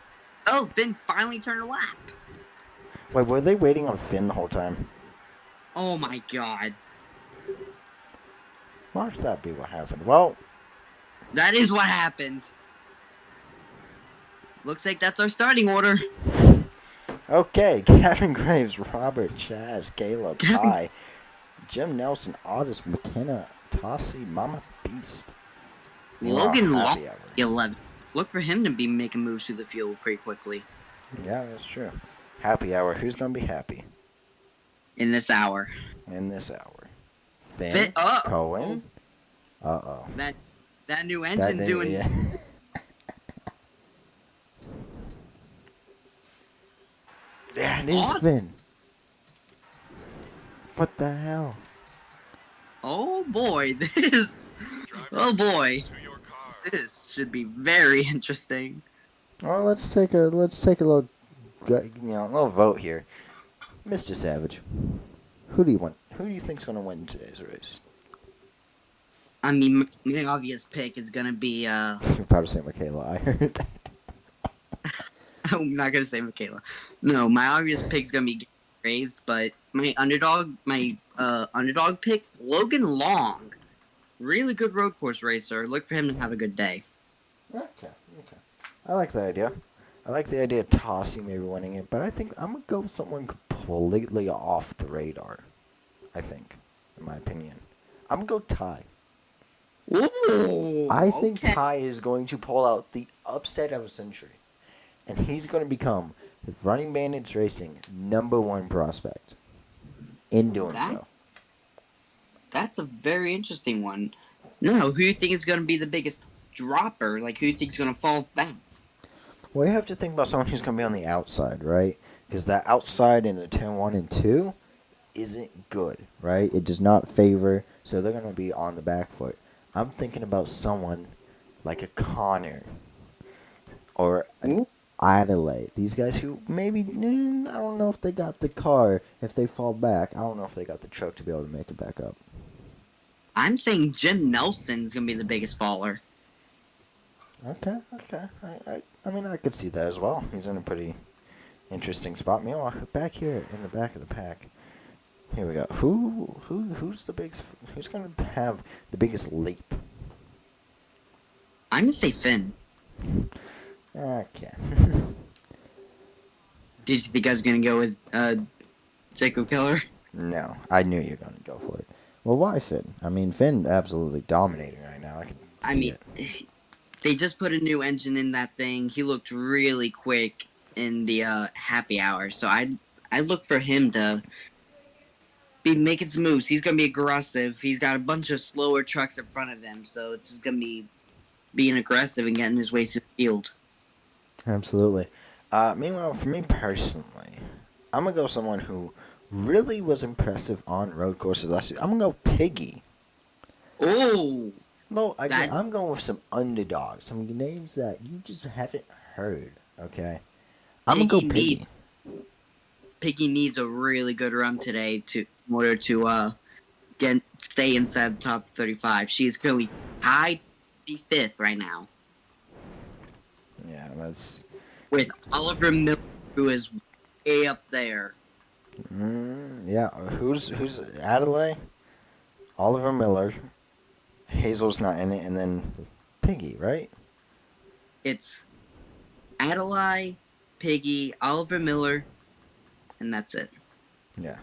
Oh, Finn finally turned a lap. Wait, were they waiting on Finn the whole time? Oh my god. Why should that be what happened? Well, That is what happened. Looks like that's our starting order. okay. Gavin Graves, Robert Chaz, Caleb, Kai, Jim Nelson, Otis, McKenna, Tossie, Mama Beast. Logan Wow, Long, happy hour. 11. Look for him to be making moves through the field pretty quickly Yeah, that's true. Happy hour. Who's gonna be happy in this hour. in this hour? Finn, Finn- uh-oh. Cohen. That new engine doing. Yeah. Yeah, it is What? Finn. What the hell? Oh boy, this. Oh boy, To your car. this should be very interesting. Well, let's take a little, little vote here, Mr. Savage. Who do you want? Who do you think's gonna win today's race? I mean, my obvious pick is gonna be. You're about to say Michaela. I heard that. I'm not gonna say Michaela. No, my obvious pick's gonna be Graves, but my underdog pick, Logan Long. Really good road course racer. Look for him to have a good day. Okay. I like the idea. I like the idea of Tossy maybe winning it, but I think I'm gonna go with someone completely off the radar. I think, in my opinion, I'm gonna go Ty. Ooh, I think okay. Ty is going to pull out the upset of a century, and he's going to become the Running Bandits Racing #1 prospect. In doing That- so, That's a very interesting one. No, who do you think is going to be the biggest dropper? Like, who do you think is going to fall back? well, you have to think about someone who's going to be on the outside, right? Because that outside in the 10-1 and 2 isn't good, right? It does not favor, so they're going to be on the back foot. I'm thinking about someone like a Connor or an Ooh. Adelaide. These guys who maybe, I don't know if they got the car if they fall back. I don't know if they got the truck to be able to make it back up. I'm saying Jim Nelson's going to be the biggest faller. Okay. I mean, I could see that as well. He's in a pretty interesting spot. Meanwhile, back here in the back of the pack, here we go. Who's the biggest? Who's going to have the biggest leap? I'm going to say Finn. Okay. Did you think I was going to go with Jacob Keller? No, I knew you were going to go for it. Well, why Finn? I mean, Finn absolutely dominating right now. I can see it. They just put a new engine in that thing. He looked really quick in the happy hour, so I look for him to be making some moves. He's gonna be aggressive. He's got a bunch of slower trucks in front of him, so it's just gonna be being aggressive and getting his way to the field. Absolutely. Meanwhile, for me personally, I'm going to go someone who really was impressive on road courses last year. I'm going to go Piggy. Oh, No, That- I'm going with some underdogs, some names that you just haven't heard, okay? I'm going to go Piggy Piggy. Piggy needs a really good run today in order to stay inside the top 35. She is currently tied 55th right now Yeah, that's... with Oliver Miller, who is way up there. yeah, who's Adelaide? Oliver Miller. Hazel's not in it, and then Piggy, right? It's Adelaide, Piggy, Oliver Miller, and that's it. Yeah.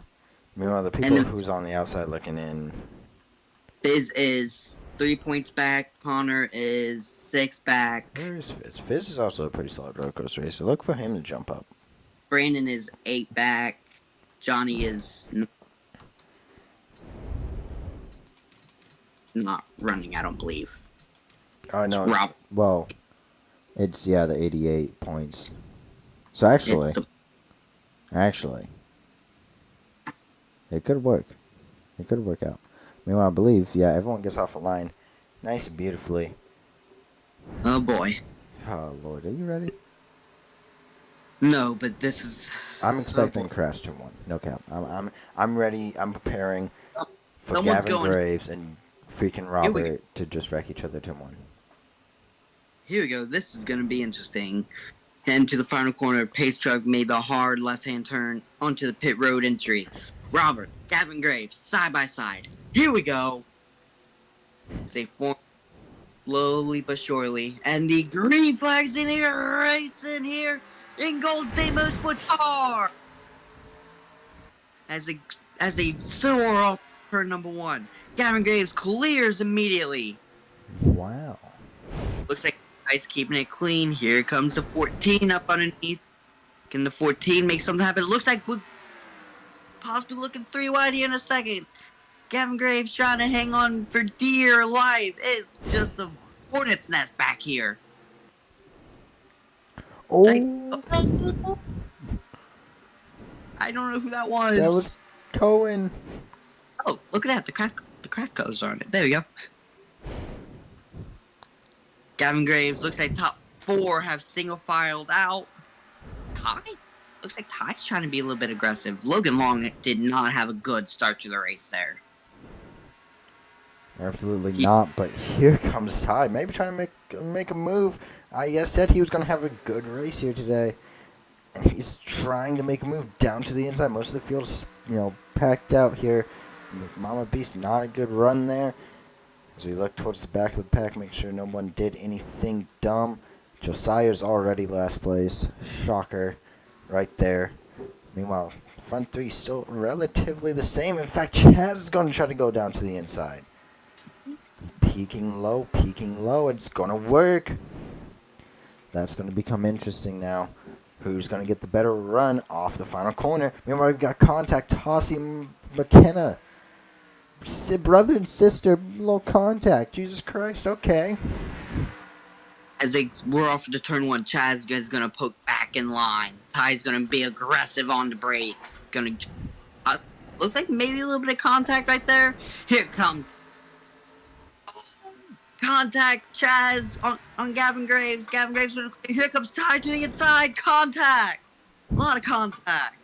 Meanwhile, the And people then- who's on the outside looking in... Fizz is 3 points back. Connor is 6 back. Where's Fizz? Fizz is also a pretty solid road course racer. Look for him to jump up. Brandon is 8 back. Johnny is not running, I don't believe. Oh, no. Rob. Well, it's, yeah, the 88 points. So, actually, it could work. It could work out. Meanwhile, I believe, yeah, everyone gets off a line nice and beautifully. Oh boy. Oh, Lord, are you ready? No, but this is. I'm expecting boy. Crash 2-1. No cap. I'm ready. I'm preparing for Someone's Gavin going- Graves and freaking we Robert to just wreck each other 2-1. Here we go. This is going to be interesting. Then to the final corner, Pace Truck made the hard left-hand turn onto the pit road entry. Robert, Gavin Graves, side by side. Here we go. They form slowly but surely, and the green flag's in here, racing here in Gold State Motorsports. As they soar off turn number 1, Gavin Graves clears immediately. Wow. Looks like Ice keeping it clean. Here comes the 14 up underneath. Can the 14 make something happen? It looks like we're possibly looking 3 wide here in a second. Gavin Graves trying to hang on for dear life. It's just a hornet's nest back here. Oh, I don't know who that was. that was Cohen. Oh, look at that. The crack colors on it. There we go. Gavin Graves looks like top 4 have single filed out. Ty? Looks like Ty's trying to be a little bit aggressive. Logan Long did not have a good start to the race there. Absolutely not, but here comes Ty. Maybe trying to make a move. I said he was going to have a good race here today. And he's trying to make a move down to the inside. Most of the field is, packed out here. Mama Beast, not a good run there. As we look towards the back of the pack, make sure no one did anything dumb. Josiah's already last place. Shocker. Right there. Meanwhile, front three still relatively the same. In fact, Chaz is going to try to go down to the inside. Peeking low. It's going to work. That's going to become interesting now. Who's going to get the better run off the final corner? Meanwhile, we've got contact. Tossie McKenna. Brother and sister, low contact. Jesus Christ, okay. As they were off to turn one, Chaz is going to poke back in line. Ty's going to be aggressive on the brakes. Going to looks like maybe a little bit of contact right there. Here it comes. Oh, contact, Chaz on Gavin Graves. Gavin Graves going to clear. Here comes Ty to the inside. Contact. A lot of contact.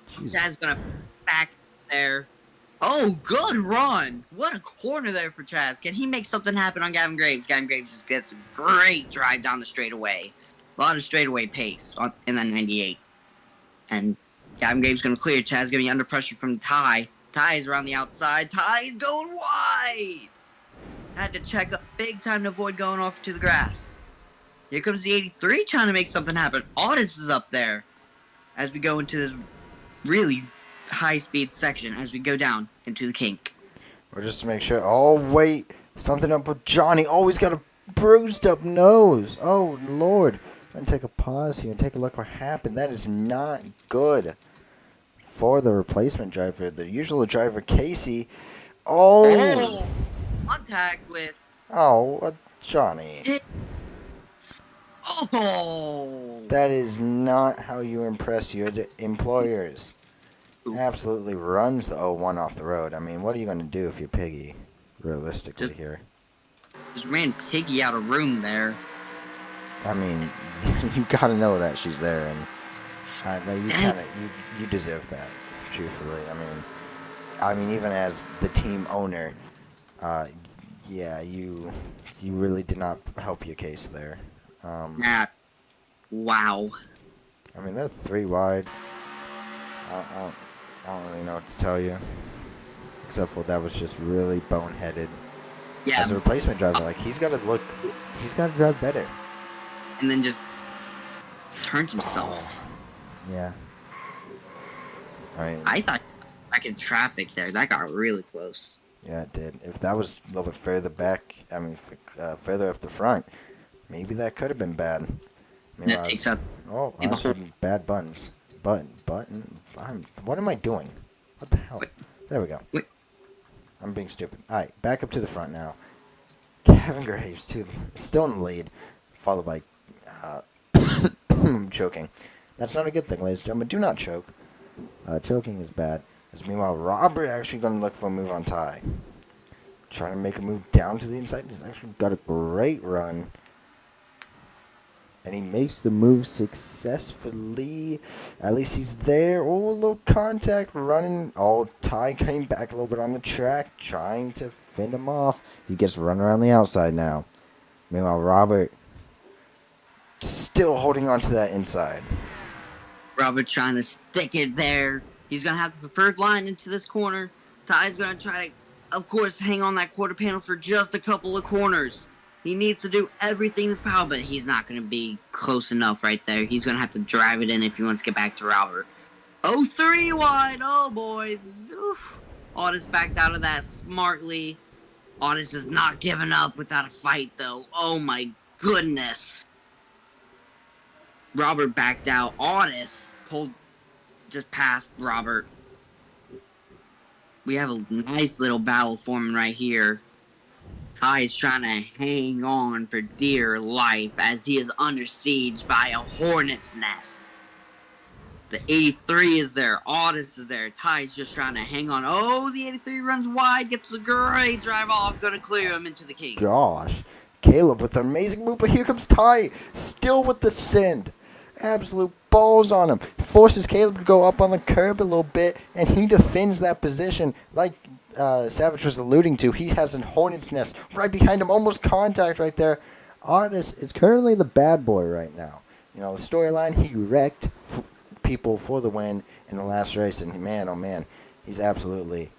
Jesus. Chaz going to back there. Oh, good run. What a corner there for Chaz. Can he make something happen on Gavin Graves? Gavin Graves just gets a great drive down the straightaway. A lot of straightaway pace in that 98. And Gavin Graves going to clear. Chaz going to be under pressure from Ty. Ty is around the outside. Ty is going wide. Had to check up big time to avoid going off to the grass. Here comes the 83 trying to make something happen. Otis is up there as we go into this really high-speed section as we go down into the kink. Or just to make sure. Oh, wait. Something up with Johnny. Oh, he's got a bruised up nose. Oh, Lord. I'm going to take a pause here and take a look what happened. That is not good for the replacement driver. The usual driver, Casey. Oh. Contact with... Oh, Johnny. Oh. That is not how you impress your employers. Absolutely runs the 01 off the road. I mean, what are you going to do if you're Piggy, realistically here? Just ran Piggy out of room there. I mean, you got to know that she's there, and you deserve that, truthfully. I mean, even as the team owner, yeah, you really did not help your case there. Wow. I mean, they're 3 wide. I don't really know what to tell you, except for that was just really boneheaded. Yeah. As a replacement driver, like he's got to drive better. And then just turns himself. Yeah. I mean, I thought back in traffic there, that got really close. yeah, it did. If that was a little bit further back, further up the front, maybe that could have been bad. I mean, That takes up. Oh, in the I'm whole- hitting bad buttons. Button. What am I doing? What the hell? Wait. There we go. Wait. I'm being stupid. All right, back up to the front now. Gavin Graves still in the lead, followed by choking. That's not a good thing, ladies and gentlemen. Do not choke. Choking is bad. As meanwhile, Robert actually going to look for a move on Ty. Trying to make a move down to the inside. He's actually got a great run. And he makes the move successfully. At least he's there. Oh, little contact running. Oh, Ty came back a little bit on the track, trying to fend him off. He gets run around the outside now. Meanwhile, Robert still holding on to that inside. Robert trying to stick it there. He's going to have the preferred line into this corner. Ty's going to try to, of course, hang on that quarter panel for just a couple of corners. He needs to do everything in his power, but he's not going to be close enough right there. He's going to have to drive it in if he wants to get back to Robert. Oh, 3 wide. Oh, boy. Oof. Otis backed out of that smartly. Otis is not giving up without a fight, though. Oh, my goodness. Robert backed out. Otis pulled just past Robert. We have a nice little battle forming right here. Ty is trying to hang on for dear life as he is under siege by a hornet's nest. The 83 is there. Otis is there. Ty's just trying to hang on. Oh, the 83 runs wide. Gets a great drive off. Going to clear him into the key. Gosh. Caleb with an amazing move, but here comes Ty. Still with the send. Absolute balls on him. Forces Caleb to go up on the curb a little bit, and he defends that position like Savage was alluding to. He has a hornet's nest right behind him, almost contact right there. Otis is currently the bad boy right now. You know, the storyline, he wrecked people for the win in the last race, and man, oh man, he's absolutely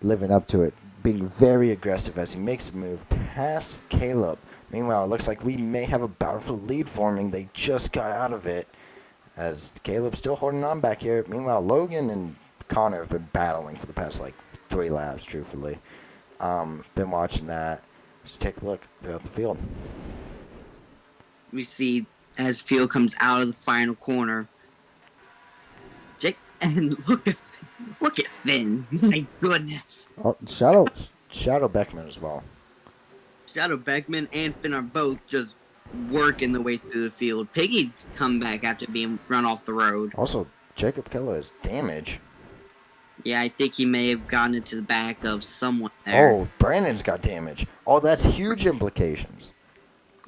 living up to it. being very aggressive as he makes a move past Caleb. Meanwhile, it looks like we may have a powerful lead forming. They just got out of it as Caleb's still holding on back here. Meanwhile, Logan and Connor have been battling for the past, 3 laps, truthfully. Been watching that. Just take a look throughout the field. We see as Field comes out of the final corner. Jake, and look at Finn. My goodness. Oh, Shadow Beckman as well. Shadow Beckman and Finn are both just working the way through the field. Piggy come back after being run off the road. Also, Jacob Killer has damage. Yeah, I think he may have gotten into the back of someone there. Oh, Brandon's got damage. Oh, that's huge implications.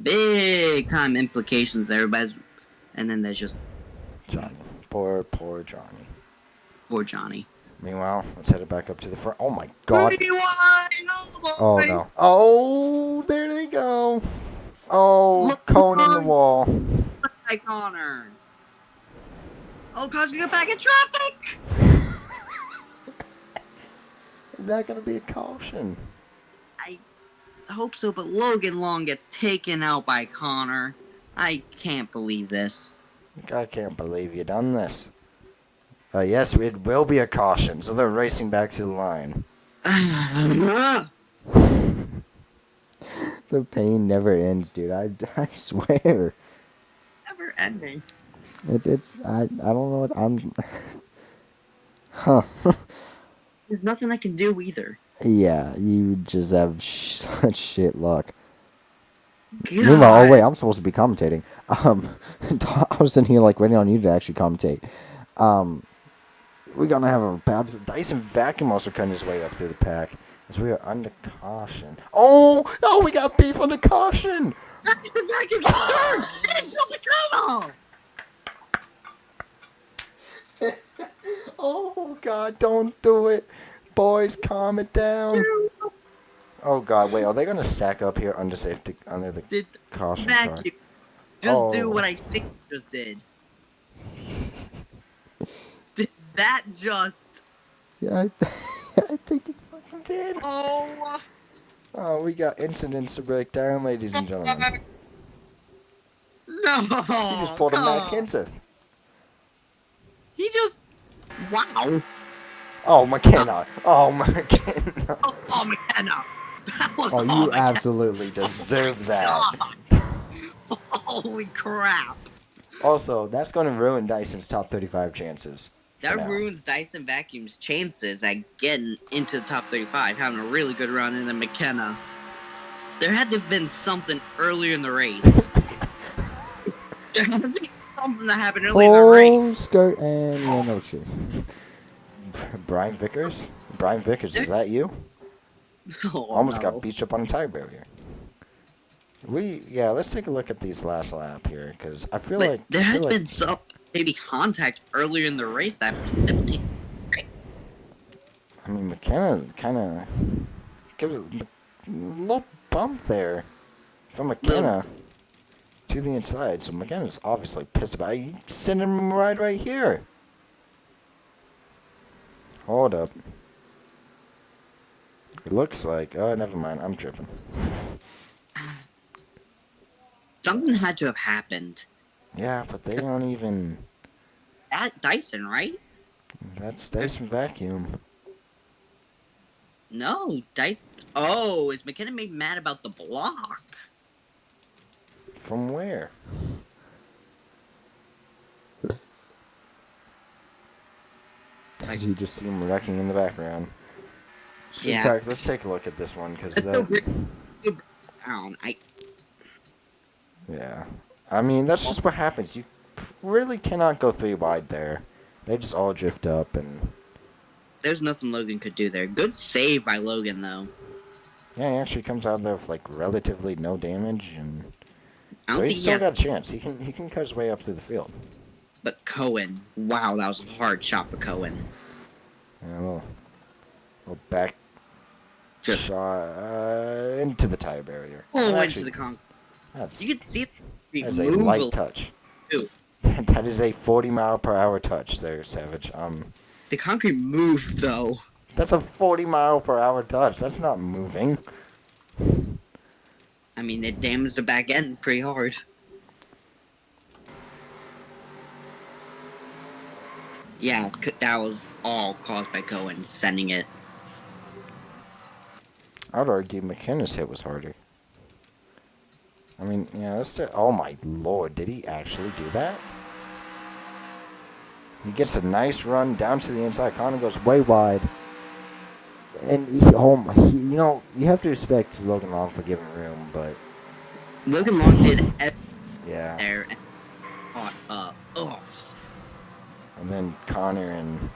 Big time implications there, but and then there's just Johnny. Poor Johnny. poor Johnny. Meanwhile, let's head it back up to the front. Oh my god. 31! Oh no. Oh, there they go. Oh, Look, cone in the wall. Hi, Connor. Oh, Connor's gonna get back in traffic! Is that going to be a caution? I hope so, but Logan Long gets taken out by Connor. I can't believe this. I can't believe you done this. Yes, it will be a caution, so they're racing back to the line. The pain never ends, dude. I swear. Never ending. I don't know what I'm... Huh. There's nothing I can do either. Yeah, you just have such shit luck. God. Meanwhile, oh wait, I'm supposed to be commentating. I was sitting here waiting on you to actually commentate. We're gonna have a bad Dyson Vacuum also cutting his way up through the pack as we are under caution. Oh, we got beef on the caution. Dyson Vacuum third! Oh God, don't do it, boys. Calm it down. Oh God, wait, are they gonna stack up here under the Did caution car? Vacuum just do Oh. what I think it just did? Did that just... Yeah, I think it fucking did. Oh... Oh, we got incidents to break down, ladies and gentlemen. No! He just pulled a Matt Kenseth. He just... Wow. Oh, McKenna. Oh, McKenna. Oh, McKenna. That was Oh, you McKenna. absolutely deserve that. Holy crap. Also, that's going to ruin Dyson's top 35 chances. for That now. ruins Dyson Vacuum's chances at getting into the top 35, having a really good run in the McKenna. There had to have been something earlier in the race. There had to be something that happened early in the race. Oh, skirt and yeah, no shoe. Brian Vickers? Brian Vickers, is that you? Oh, Almost no. got beached up on a tire barrier. Let's take a look at these last lap here, because I feel But like... there I had feel like been some maybe contact earlier in the race that precipitated. I mean, McKenna kind of gives a little bump there from McKenna to the inside. So McKenna's obviously pissed about it. He's sending him right here. Hold up. It looks like... Oh, never mind. I'm tripping. Something had to have happened. Yeah, but they don't even... At Dyson, right? That's Dyson Vacuum. No, Dyson. Oh, is McKenna made mad about the block? From where? As you just see him wrecking in the background. In Yeah. fact, let's take a look at this one, because Yeah. I mean, that's just what happens. You really cannot go 3 wide there. They just all drift up, and... There's nothing Logan could do there. Good save by Logan, though. Yeah, he actually comes out there with, relatively no damage, and... I So don't he's think still he has, got a chance. He can cut his way up through the field. but Cohen. Wow, that was a hard shot for Cohen. Yeah, a little back Just shot into the tire barrier. oh, And into actually, the con. that's You could see it. a move light touch. too. That is a 40-mile-per-hour touch there, Savage. The concrete moved, though. That's a 40-mile-per-hour touch. That's not moving. I mean, it damaged the back end pretty hard. Yeah, that was all caused by Cohen sending it. I would argue McKenna's hit was harder. I mean, yeah, that's the... Oh, my Lord. Did he actually do that? He gets a nice run down to the inside. Connor goes way wide. And, you know, you have to respect Logan Long for giving room, but... Logan Long did everything Yeah. there and caught up. Oh. And then Connor and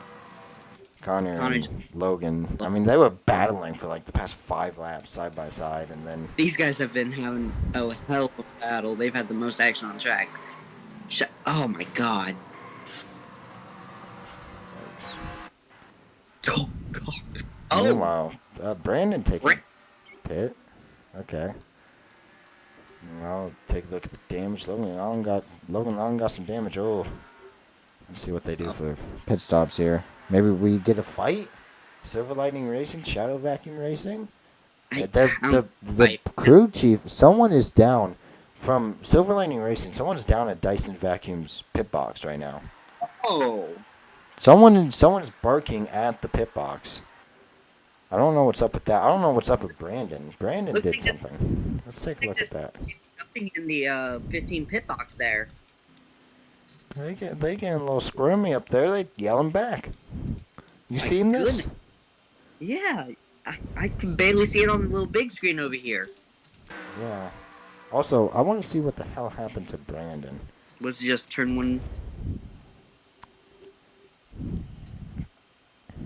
Connor- Logan, I mean, they were battling for like the past 5 laps side by side, and then These guys have been having a hell of a battle. They've had the most action on track. Oh my god. yikes. Oh god. Oh, Meanwhile, Brandon taking Right. pit. Okay. Well, take a look at the damage. Logan Long got some damage. Oh. Let's see what they do for pit stops here. Maybe we get a fight? Silver Lightning Racing, Shadow Vacuum Racing? The crew chief, someone is down from Silver Lightning Racing. Someone's down at Dyson Vacuum's pit box right now. Oh. Someone's barking at the pit box. I don't know what's up with that. I don't know what's up with Brandon. Brandon Looks did like it's- something. Let's take a look at that. Jumping in the 15 pit box there. They getting a little squirmy up there. They yelling back. You seen this? goodness. Yeah, I can barely see it on the little big screen over here. Yeah. Also, I want to see what the hell happened to Brandon. Was it just turn one?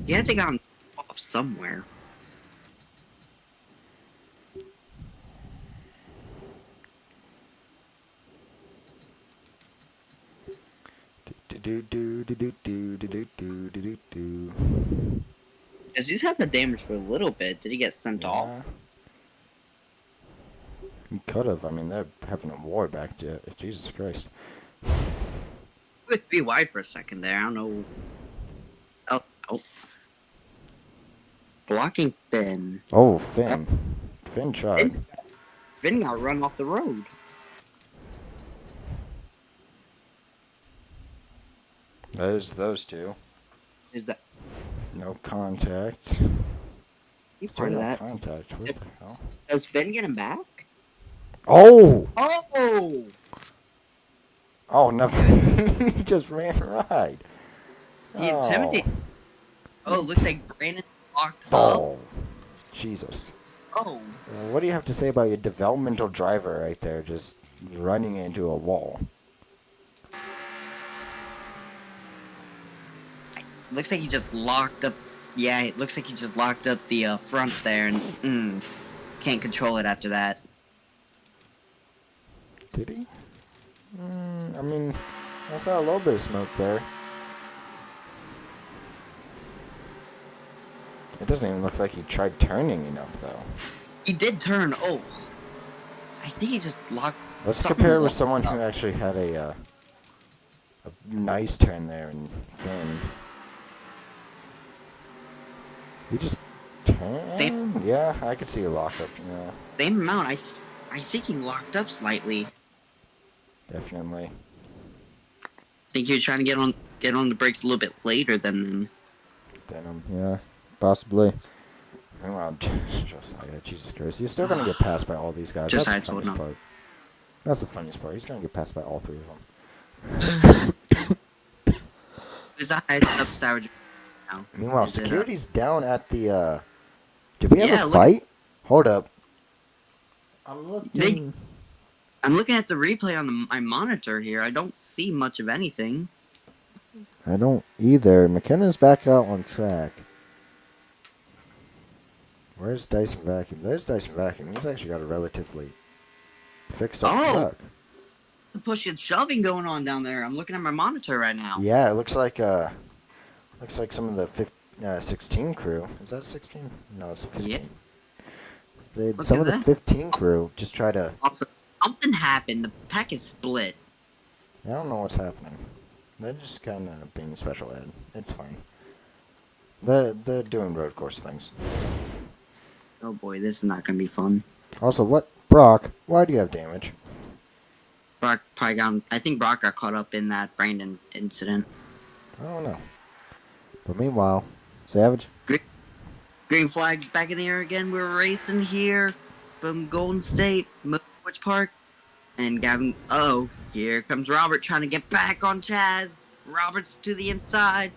Yeah, they got him off somewhere. Does he's had the damage for a little bit? Did he get sent off? He could have. I mean, they're having a war back there. Jesus Christ. It was be wide for a second there. I don't know. Oh. Blocking Finn. Oh, Finn. Finn tried. Finn got run off the road. There's those two. Is that No contact. he's Still part of no that? contact. What the hell? Does Finn get him back? Oh! Oh! Oh, never. He just ran right. He intimidated. Oh, looks like Brandon locked up. Oh. Jesus. Oh. What do you have to say about your developmental driver right there just running into a wall? Looks like he just locked up. Yeah, it looks like he just locked up the fronts there and can't control it after that. Did he? I mean, I saw a little bit of smoke there. It doesn't even look like he tried turning enough, though. He did turn. Oh. I think he just locked. Let's something compare it with locked someone up. who actually had a nice turn there in Finn. He just turned? Same. Yeah, I could see a lockup, yeah. Same amount. I think he locked up slightly. Definitely. I think he was trying to get on the brakes a little bit later than them. Denim. Yeah, possibly. Meanwhile, Josiah, Jesus Christ. He's still going to get passed by all these guys. That's the Josiah's holding funniest on. part. That's the funniest part. He's going to get passed by all 3 of them. His eyes up sour now. Meanwhile, Is it, security's down at the, Did we have Yeah, a look- fight? Hold up. I'm looking. I'm looking at the replay on my monitor here. I don't see much of anything. I don't either. McKenna's back out on track. Where's Dyson Vacuum? There's Dyson Vacuum. He's actually got a relatively fixed up Oh. truck. The push and shoving going on down there. I'm looking at my monitor right now. Yeah, it looks like some of the 16 crew. Is that 16? No, it's 15. Yeah. Look Some at of the that. 15 crew just try to. Also, something happened. The pack is split. I don't know what's happening. They're just kind of being special ed. It's fine. They're doing road course things. Oh boy, this is not gonna be fun. Also, what Brock? Why do you have damage? Brock probably got. I think Brock got caught up in that Brandon incident. I don't know. But meanwhile, Savage. Green flags back in the air again. We're racing here from Golden State, Which Park, and Gavin. Oh, here comes Robert trying to get back on Chaz. Robert's to the inside,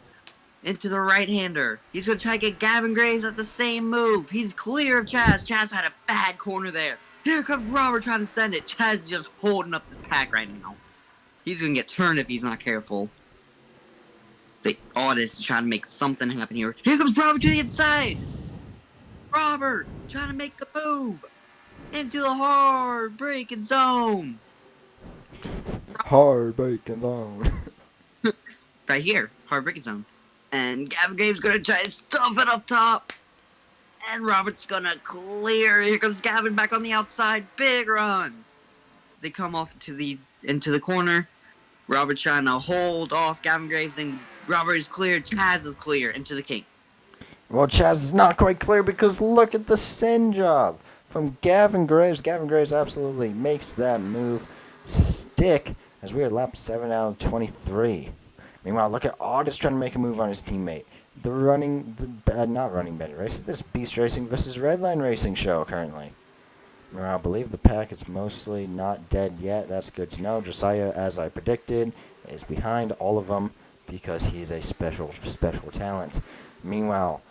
into the right-hander. He's gonna try to get Gavin Graves at the same move. He's clear of Chaz. Chaz had a bad corner there. Here comes Robert trying to send it. Chaz is just holding up this pack right now. He's gonna get turned if he's not careful. The Audis is trying to make something happen here. Here comes Robert to the inside. Robert trying to make a move into the hard braking zone. Hard bacon zone. Right here, hard braking zone. And Gavin Graves gonna try to stuff it up top. And Robert's gonna clear. Here comes Gavin back on the outside. Big run. They come off into the corner. Robert's trying to hold off Gavin Graves, and Robert is clear. Chaz is clear into the king. Well, Chaz is not quite clear because look at the send job from Gavin Graves. Gavin Graves absolutely makes that move stick as we are lap 7 out of 23. Meanwhile, look at Audis trying to make a move on his teammate. Not running Ben Racing, this Beast Racing versus Redline Racing show currently. I believe the pack is mostly not dead yet. That's good to know. Josiah, as I predicted, is behind all of them because he's a special talent. Meanwhile,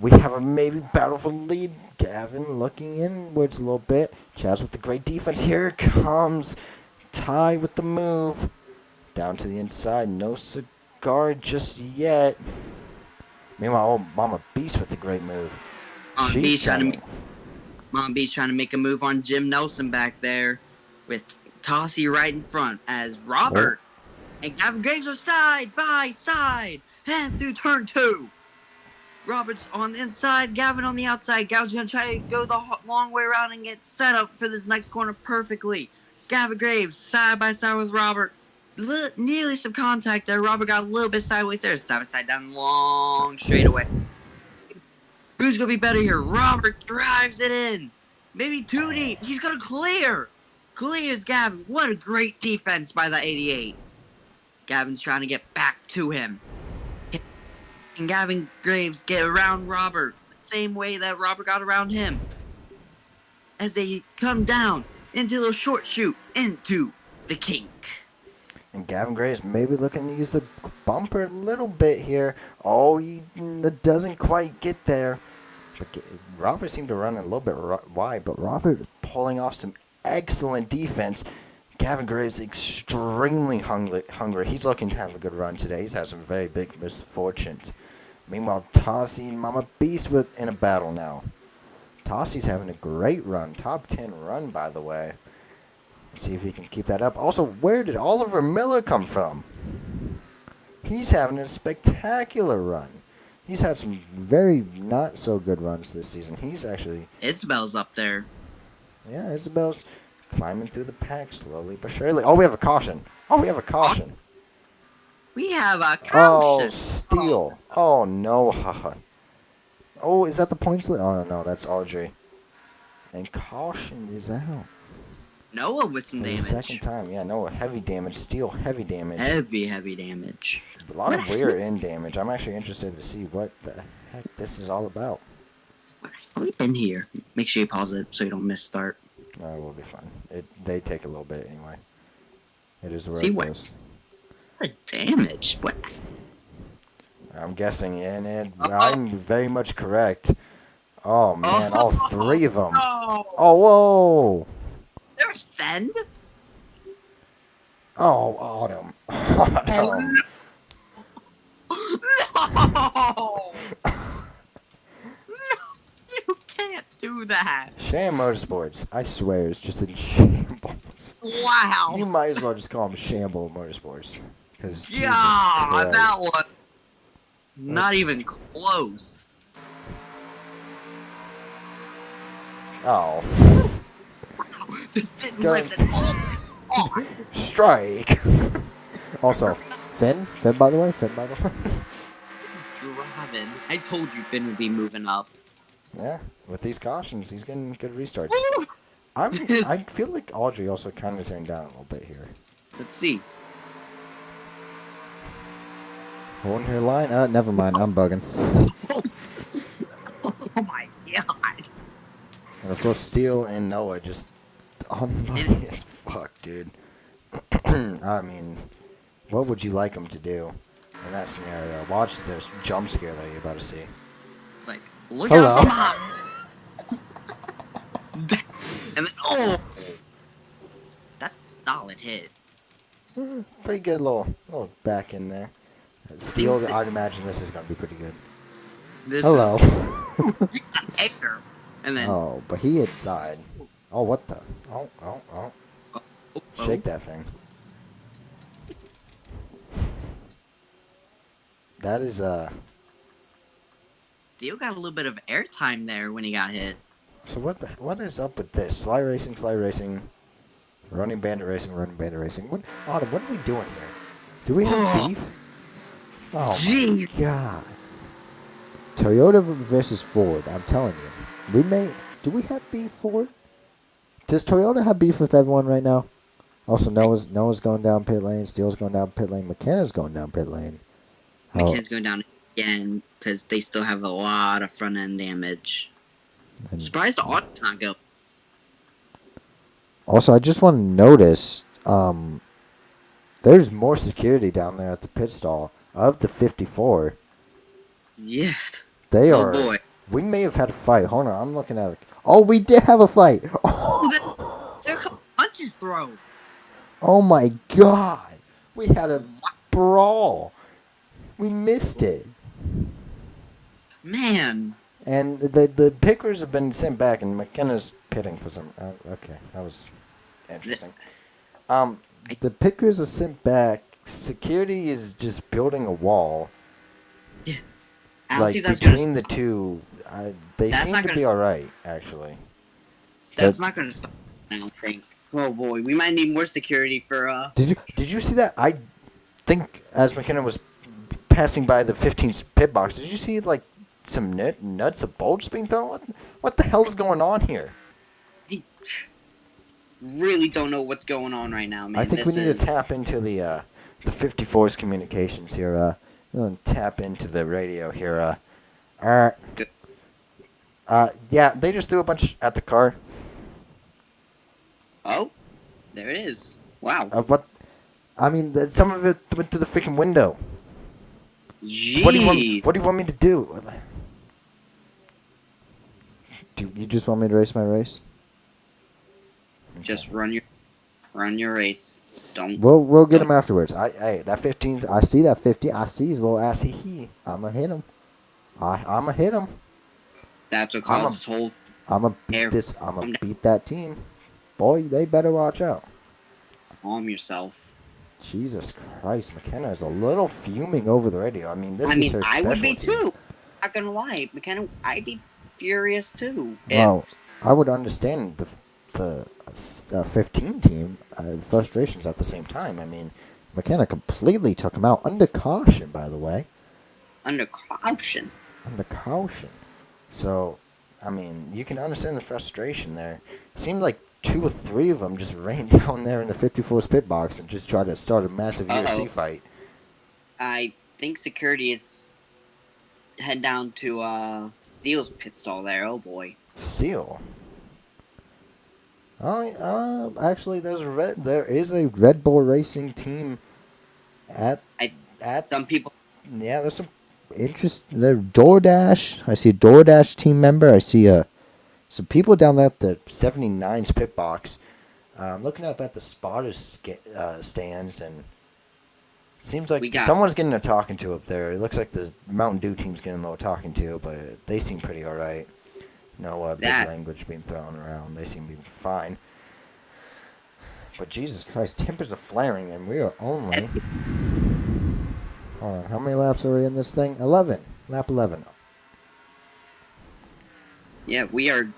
we have a maybe battle for the lead. Gavin looking inwards a little bit. Chaz with the great defense. Here it comes. Ty with the move. Down to the inside. No cigar just yet. Meanwhile, Mama Beast with the great move. Mama Beast trying to make a move on Jim Nelson back there with Tossie right in front as Robert and Gavin Graves are side by side and through turn 2. Robert's on the inside, Gavin on the outside. Gavin's going to try to go the long way around and get set up for this next corner perfectly. Gavin Graves side by side with Robert. Nearly some contact there. Robert got a little bit sideways there. Side by side down long straightaway. Who's going to be better here? Robert drives it in. Maybe too deep. He's going to clear. Clears Gavin. What a great defense by the 88. Gavin's trying to get back to him. And Gavin Graves get around Robert the same way that Robert got around him. As they come down into the short chute into the kink. And Gavin Graves maybe looking to use the bumper a little bit here. Oh, he doesn't quite get there. But Robert seemed to run a little bit wide, but Robert pulling off some excellent defense. Gavin Graves extremely hungry. He's looking to have a good run today. He's had some very big misfortunes. Meanwhile, Tossie and Mama Beast in a battle now. Tossie's having a great run. Top 10 run, by the way. Let's see if he can keep that up. Also, where did Oliver Miller come from? He's having a spectacular run. He's had some very not so good runs this season. He's actually... Isabel's up there. Yeah, Isabel's climbing through the pack slowly but surely. Oh, we have a caution. We have a caution. Oh, steal. Oh, no. Oh, is that the points? Oh, no, that's Audrey. And caution is out. Noah with some damage. The second time. Yeah, Noah, heavy damage. Steal, heavy damage. Heavy damage. A lot of weird in damage. I'm actually interested to see what the heck this is all about. What in here? Make sure you pause it so you don't miss start. No, it will be fun. They take a little bit anyway. It is where See it what? goes. What damage? What? I'm guessing, and I'm very much correct. Oh, man, all three of them. No. Oh, whoa. There's send? Oh, Autumn. Autumn. No! You can't do that. Sham Motorsports, I swear, is just in shambles. Wow. You might as well just call them Shamble Motorsports. Because Jesus Yeah, Christ. that one. Not even close. Oh. Just didn't Go. lift it all off. Strike. Also, Finn, by the way. Drop Finn. I told you Finn would be moving up. Yeah, with these cautions, he's getting good restarts. I feel like Audrey also kind of turned down a little bit here. Let's see. Holding her line. Never mind. I'm bugging. Oh my god. And of course, Steele and Noah just unlucky as fuck, dude. I mean, what would you like them to do in that scenario? Watch this jump scare that you're about to see. Like, look Hello. out for mom. And then, oh! That's a solid hit. Pretty good little back in there. Steele, I'd imagine this is going to be pretty good. This Hello. is air. And then, Oh, but he hit side. Oh, what the? Oh. oh, Shake that thing. That is, Dio got a little bit of airtime there when he got hit. So what is up with this? Sly racing. Running bandit racing. What, Autumn, what are we doing here? Do we have beef? Oh my god. Toyota versus Ford, I'm telling you. Do we have beef, Ford? Does Toyota have beef with everyone right now? Also, Noah's going down pit lane, Steele's going down pit lane, McKenna's going down pit lane. McKenna's going down again because they still have a lot of front end damage. Surprised the auto's not go. Also, I just want to notice, there's more security down there at the pit stall of the 54. Yeah. They Oh, are. boy. We may have had a fight. Hold on, I'm looking at it. Oh, we did have a fight. There come punches thrown. Oh my god. We had a brawl. We missed it. Man. And the pickers have been sent back, and McKenna's pitting for some. Okay, that was interesting. The pickers are sent back. Security is just building a wall. Yeah. I don't Like think that's between the two, they That's seem not to gonna- be all right, actually. That's not going to stop. I don't think. Oh boy, we might need more security for. Did you see that? I think as McKenna was passing by the 15's pit box, did you see like some nuts of bolts being thrown? What the hell is going on here? I really don't know what's going on right now, man. I think we need to tap into the 54's communications here. Tap into the radio here. Yeah, they just threw a bunch at the car. Oh, there it is. Wow. What? I mean, some of it went through the freaking window. Jeez. What do you want me to do? Do you just want me to race my race? Just run your race. Don't. We'll get him afterwards. That 15's. I see that 50. I see his little ass. I'ma hit him. I'ma hit him. That's what caused this whole. I'ma beat this. I'ma beat that team. Boy, they better watch out. Calm yourself. Jesus Christ, McKenna is a little fuming over the radio. I mean, this is her I specialty. would be too. Not gonna lie, McKenna, I'd be furious too. Well, I would understand the 15 team frustrations at the same time. I mean, McKenna completely took him out under caution, by the way. Under caution. Under caution. So, I mean, you can understand the frustration there. Seemed like 2 or 3 of them just ran down there in the 54's pit box and just tried to start a massive UFC fight. I think security is head down to Steele's pit stall there. Oh boy. Steele. Oh, actually, there is a Red Bull Racing team at Some people. Yeah, there's some interest. There, DoorDash. I see a DoorDash team member. I see some people down there at the 79's pit box. Looking up at the spotters stands, and seems like someone's getting a talking to up there. It looks like the Mountain Dew team's getting a little talking to, but they seem pretty all right. No big language being thrown around. They seem to be fine. But Jesus Christ, tempers are flaring, and we are only... Hold on, how many laps are we in this thing? 11. Lap 11. Yeah, we are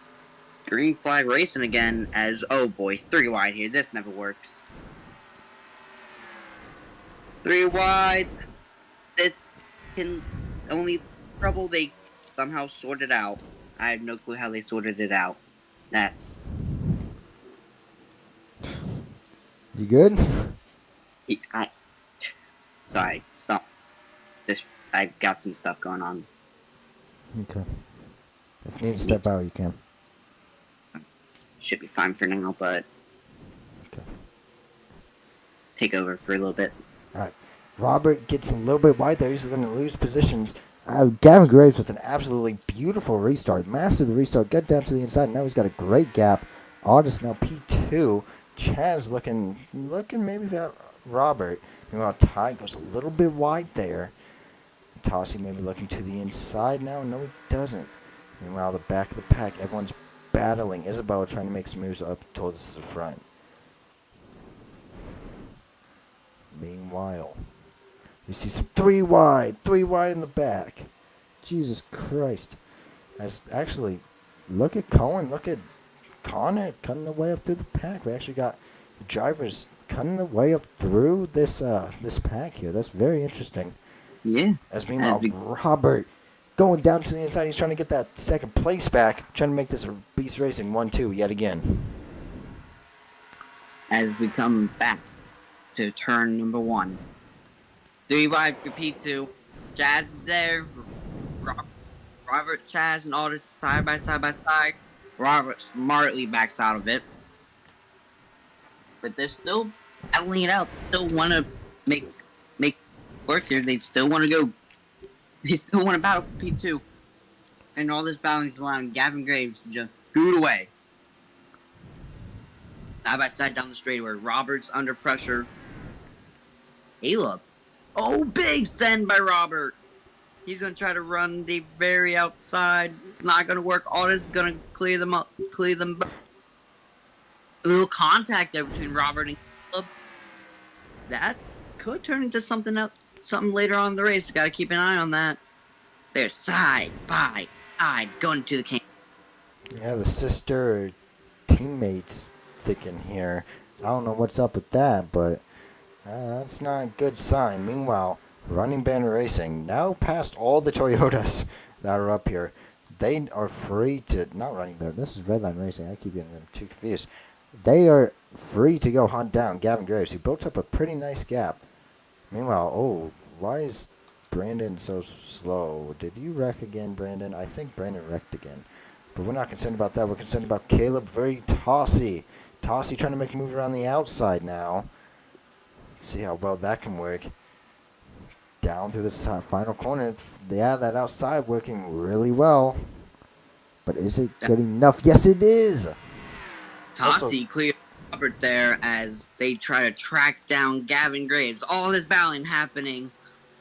green flag racing again as, oh boy, 3 wide here. This never works. 3 wide. It's can only trouble they somehow sorted out. I have no clue how they sorted it out. That's You good? I. Sorry, this I've got some stuff going on. Okay. If you need to step out, you can. Should be fine for now, but Okay. take over for a little bit. Robert gets a little bit wide there. He's going to lose positions. Gavin Graves with an absolutely beautiful restart. Mastered the restart. Got down to the inside. Now he's got a great gap. Otis now P2. Chaz looking maybe about Robert. Meanwhile, Ty goes a little bit wide there. Tossie maybe looking to the inside now. No, he doesn't. Meanwhile, the back of the pack, everyone's battling. Isabella trying to make some moves up towards the front. Meanwhile, you see some three wide in the back. Jesus Christ. Actually, look at Cohen, look at Connor cutting the way up through the pack. We actually got the drivers cutting the way up through this pack here. That's very interesting. Yeah. As meanwhile, Robert going down to the inside. He's trying to get that second place back. Trying to make this a Beast Racing 1-2 yet again. As we come back to turn number 1. 3 wide for P2. Chaz is there. Robert, Chaz, and Otis side by side. Robert smartly backs out of it. But they're still battling it out. Still want to make work here. They still want to go. They still want to battle for P2. And all this battling is allowing Gavin Graves to just scoot away. Side by side down the straightaway. Robert's under pressure. Caleb. Oh, big send by Robert. He's going to try to run the very outside. It's not going to work. Otis is going to clear them up. A little contact there between Robert and Caleb. That could turn into something else. Something later on in the race. We got to keep an eye on that. They're side by side going to the king. Yeah, the sister teammates thinking here. I don't know what's up with that, but that's not a good sign. Meanwhile, Running Banner Racing now past all the Toyotas that are up here. They are free to not Running Banner. This is Redline Racing. I keep getting them too confused. They are free to go hunt down Gavin Graves, who built up a pretty nice gap. Meanwhile, why is Brandon so slow? Did you wreck again, Brandon? I think Brandon wrecked again. But we're not concerned about that. We're concerned about Caleb very Tossie. Tossie trying to make a move around the outside now. See how well that can work. Down to this final corner. Yeah, that outside working really well. But is it good enough? Yes, it is. Tossie cleared Robert there as they try to track down Gavin Graves. All this battling happening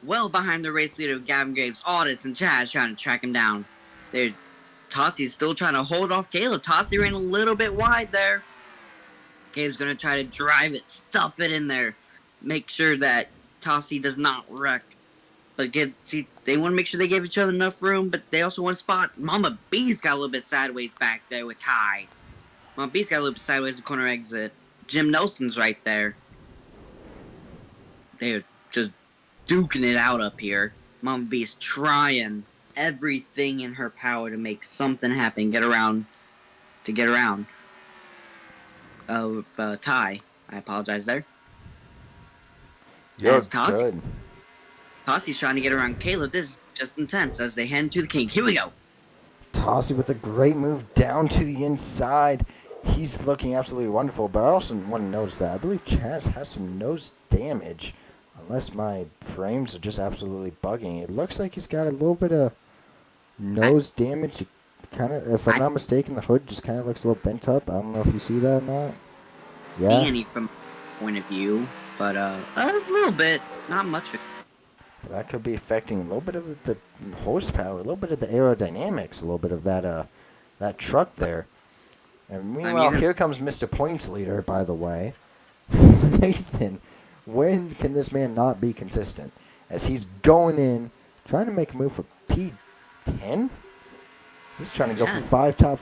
well behind the race leader of Gavin Graves. Otis and Chaz trying to track him down. Tossie's still trying to hold off Caleb. Tossie ran a little bit wide there. Caleb's going to try to drive it, stuff it in there. Make sure that Tossie does not wreck. But they want to make sure they give each other enough room, but they also want to spot Mama B's got a little bit sideways back there with Ty. Mama B's got a little bit sideways at the corner exit. Jim Nelson's right there. They're just duking it out up here. Mama B's trying everything in her power to make something happen, get around. Ty. I apologize there. You're Tossie. good. Tossie's trying to get around Caleb. This is just intense as they head to the king. Here we go. Tossie with a great move down to the inside. He's looking absolutely wonderful, but I also want to notice that I believe Chaz has some nose damage. Unless my frames are just absolutely bugging. It looks like he's got a little bit of nose damage. Kind of, if I'm not mistaken, the hood just kind of looks a little bent up. I don't know if you see that or not. Yeah. Danny from point of view, but a little bit, not much. That could be affecting a little bit of the horsepower, a little bit of the aerodynamics, a little bit of that truck there. And meanwhile, here comes Mr. Points Leader, by the way. Nathan, when can this man not be consistent? As he's going in, trying to make a move for P10? He's trying to go for five top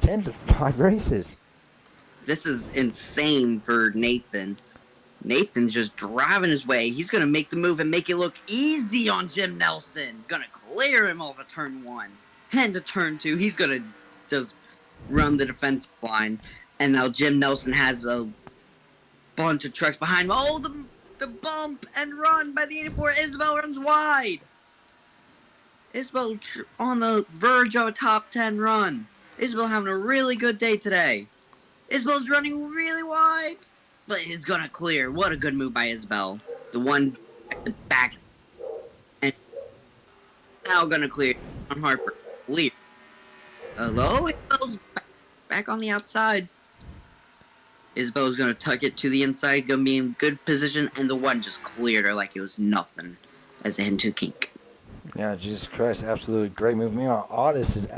tens in 5 races. This is insane for Nathan. Nathan's just driving his way. He's going to make the move and make it look easy on Jim Nelson. Going to clear him off of turn 1. And to turn 2, he's going to just run the defensive line. And now Jim Nelson has a bunch of trucks behind him. Oh, the bump and run by the 84. Isabel runs wide. Isabel on the verge of a top 10 run. Isabel having a really good day today. Isabel's running really wide, but he's gonna clear. What a good move by Isabel. The one back, and now gonna clear on Harper. Clear. Hello, Isabel's back on the outside. Isabel's gonna tuck it to the inside, gonna be in good position, and the one just cleared her like it was nothing as a into kink. Yeah, Jesus Christ, absolutely great move. Meanwhile, Otis is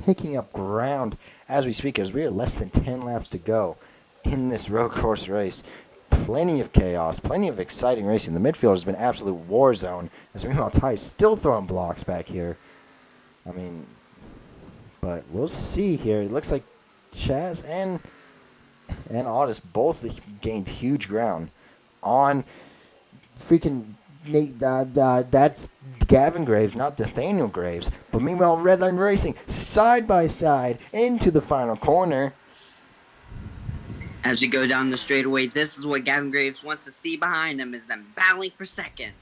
picking up ground as we speak, as we are less than 10 laps to go in this road course race. Plenty of chaos, plenty of exciting racing. The midfield has been absolute war zone, as meanwhile Ty's still throwing blocks back here. I mean, but we'll see here. It looks like Chaz and Otis both gained huge ground on freaking Nate. That's Gavin Graves, not Nathaniel Graves. But meanwhile, Redline Racing side by side into the final corner. As we go down the straightaway, this is what Gavin Graves wants to see behind him, is them battling for second.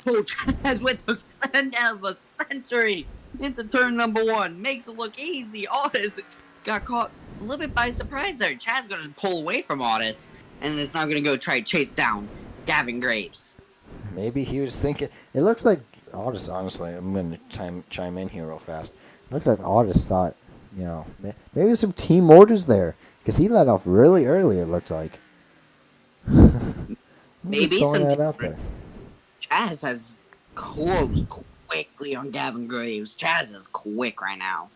Oh, Chaz with the end of a century into turn number 1. Makes it look easy. Otis got caught a little bit by surprise there. Chaz going to pull away from Otis, and is now going to go try to chase down Gavin Graves. Maybe he was thinking. It looked like Otis, honestly, I'm going to chime in here real fast. It looked like Otis thought, maybe some team orders there. Because he let off really early, it looked like. Maybe throwing some that out there. Chaz has closed quickly on Gavin Graves. Chaz is quick right now.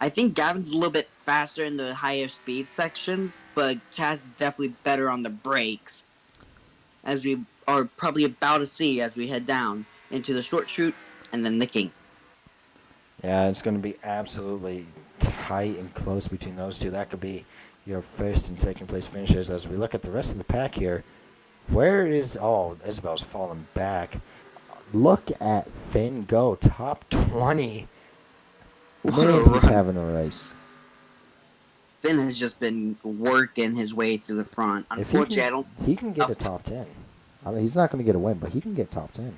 I think Gavin's a little bit faster in the higher speed sections, but Chaz is definitely better on the brakes. As we are probably about to see as we head down into the short chute and then the kink. Yeah, it's going to be absolutely tight and close between those two. That could be your first and second place finishers. As we look at the rest of the pack here, where is... Oh, Isabel's falling back. Look at Finn go. Top 20. Man, he's having a race. Finn has just been working his way through the front. Unfortunately, he can get a top 10. He's not going to get a win, but he can get top 10.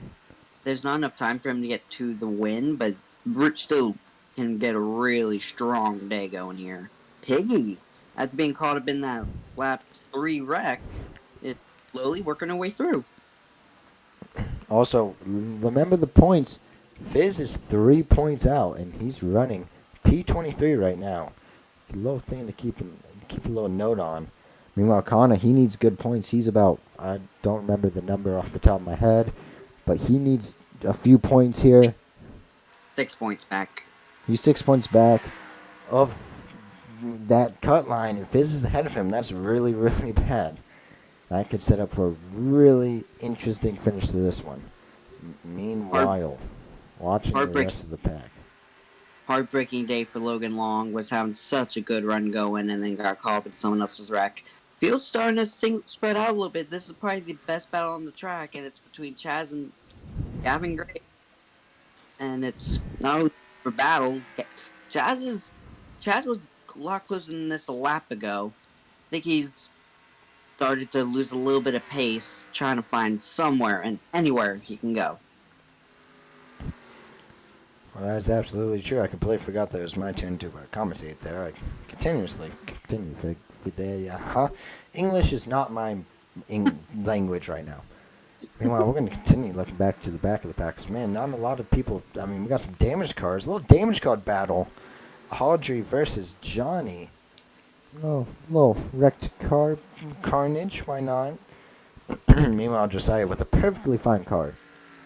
There's not enough time for him to get to the win, but Rich still can get a really strong day going here. Piggy, after being caught up in that lap 3 wreck, it's slowly working her way through. Also, remember the points. Fizz is 3 points out, and he's running P23 right now. A little thing to keep a little note on. Meanwhile, Kana, he needs good points. He's about, I don't remember the number off the top of my head, but he needs a few points here. 6 points back. He's 6 points back of that cut line. If Fizz is ahead of him, that's really, really bad. That could set up for a really interesting finish to this one. Meanwhile, watching the rest of the pack. Heartbreaking day for Logan Long. Was having such a good run going and then got caught up in someone else's wreck. Field's starting to spread out a little bit. This is probably the best battle on the track, and it's between Chaz and Gavin Gray. And it's not for battle. Chaz was a lot closer than this a lap ago. I think he's started to lose a little bit of pace, trying to find somewhere and anywhere he can go. Well, that's absolutely true. I completely forgot that it was my turn to commentate there. I continue for the English is not my language right now. Meanwhile, we're going to continue looking back to the back of the packs. Man, not a lot of people. I mean, we got some damaged cars. A little damage card battle. Audrey versus Johnny. Little wrecked car carnage. Why not? Meanwhile, Josiah with a perfectly fine car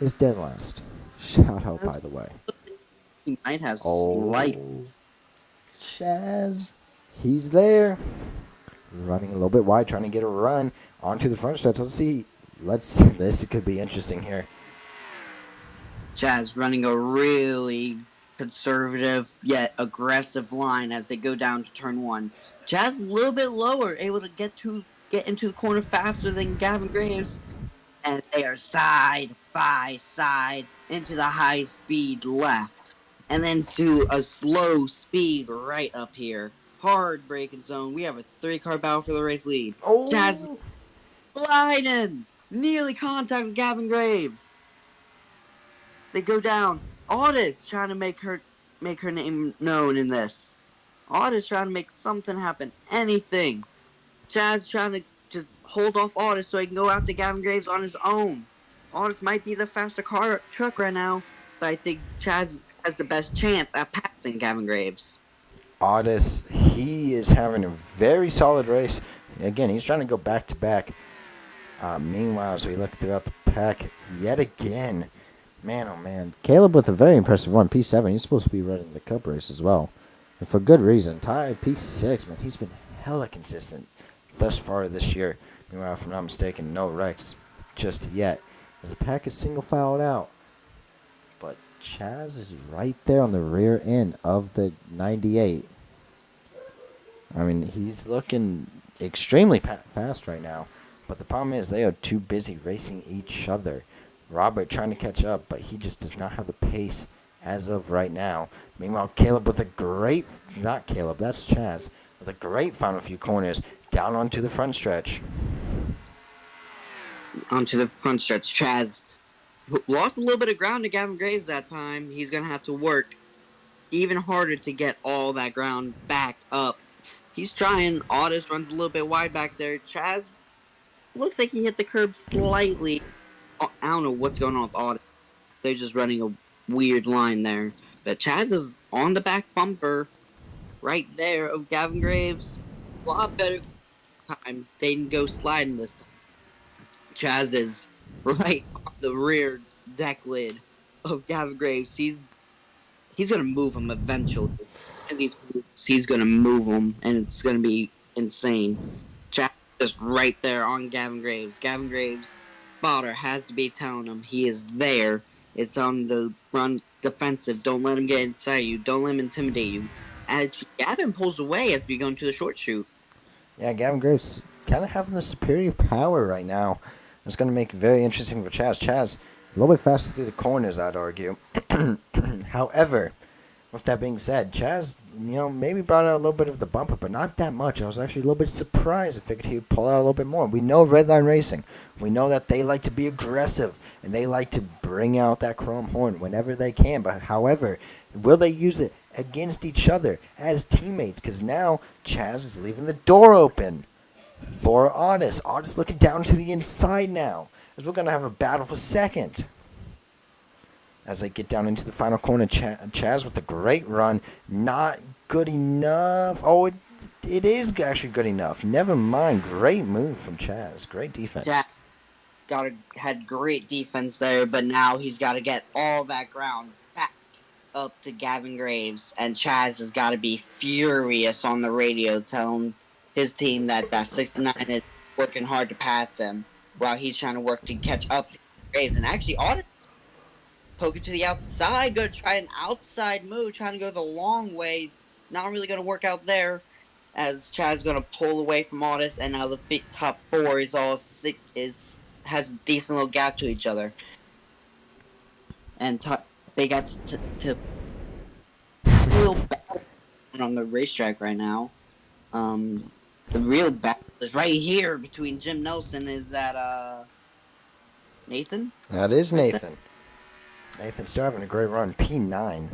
is dead last. Shout out, by the way. He might have slight. Chaz. He's there. Running a little bit wide, trying to get a run onto the front stretch. Let's see. This could be interesting here. Chaz running a really conservative yet aggressive line as they go down to turn 1. Chaz a little bit lower, able to get get into the corner faster than Gavin Graves, and they are side by side into the high speed left, and then to a slow speed right up here. Hard braking zone. We have a 3-car battle for the race lead. Chaz Oh, Leiden nearly contact with Gavin Graves. They go down. Audis trying to make her name known in this. Audis trying to make something happen. Anything. Chaz trying to just hold off Audis so he can go after Gavin Graves on his own. Audis might be the faster truck right now, but I think Chaz has the best chance at passing Gavin Graves. Otis, he is having a very solid race. Again, he's trying to go back to back. Meanwhile, as we look throughout the pack yet again, man, oh man, Caleb with a very impressive run, P7. He's supposed to be running the Cup race as well, and for good reason. Ty P6, man, he's been hella consistent thus far this year. Meanwhile, if I'm not mistaken, no wrecks just yet, as the pack is single filed out. But Chaz is right there on the rear end of the 98. I mean, he's looking extremely fast right now. But the problem is they are too busy racing each other. Robert trying to catch up, but he just does not have the pace as of right now. Meanwhile, Caleb with a great, not Caleb, that's Chaz, with a great final few corners down onto the front stretch. Onto the front stretch, Chaz lost a little bit of ground to Gavin Graves that time. He's going to have to work even harder to get all that ground back up. He's trying. Audis runs a little bit wide back there. Chaz looks like he hit the curb slightly. I don't know what's going on with Audis. They're just running a weird line there. But Chaz is on the back bumper right there of Gavin Graves. A lot better time. They didn't go sliding this time. Chaz is right on the rear deck lid of Gavin Graves. He's going to move him eventually. And he's going to move him, and it's going to be insane. Chaz just right there on Gavin Graves. Gavin Graves' spotter has to be telling him he is there. It's telling him to run defensive. Don't let him get inside you. Don't let him intimidate you. And Gavin pulls away as we go into the short shoot. Yeah, Gavin Graves kind of having the superior power right now. It's going to make it very interesting for Chaz. Chaz, a little bit faster through the corners, I'd argue. However, with that being said, Chaz, maybe brought out a little bit of the bumper, but not that much. I was actually a little bit surprised. I figured he would pull out a little bit more. We know Redline Racing. We know that they like to be aggressive, and they like to bring out that chrome horn whenever they can. But however, will they use it against each other as teammates? Because now Chaz is leaving the door open for Audis. Audis looking down to the inside now, as we're going to have a battle for second. As they get down into the final corner, Chaz with a great run. Not good enough. Oh, it is actually good enough. Never mind. Great move from Chaz. Great defense. Chaz had great defense there, but now he's got to get all that ground back up to Gavin Graves. And Chaz has got to be furious on the radio telling his team that 69 is working hard to pass him while he's trying to work to catch up to Graves. And actually, Audis poking to the outside, going to try an outside move, trying to go the long way. Not really going to work out there, as Chaz going to pull away from Audis, and now the top four has a decent little gap to each other. And they got to real battle on the racetrack right now. The real battle is right here between Jim Nelson. Is that Nathan? That is Nathan. Nathan's still having a great run. P9.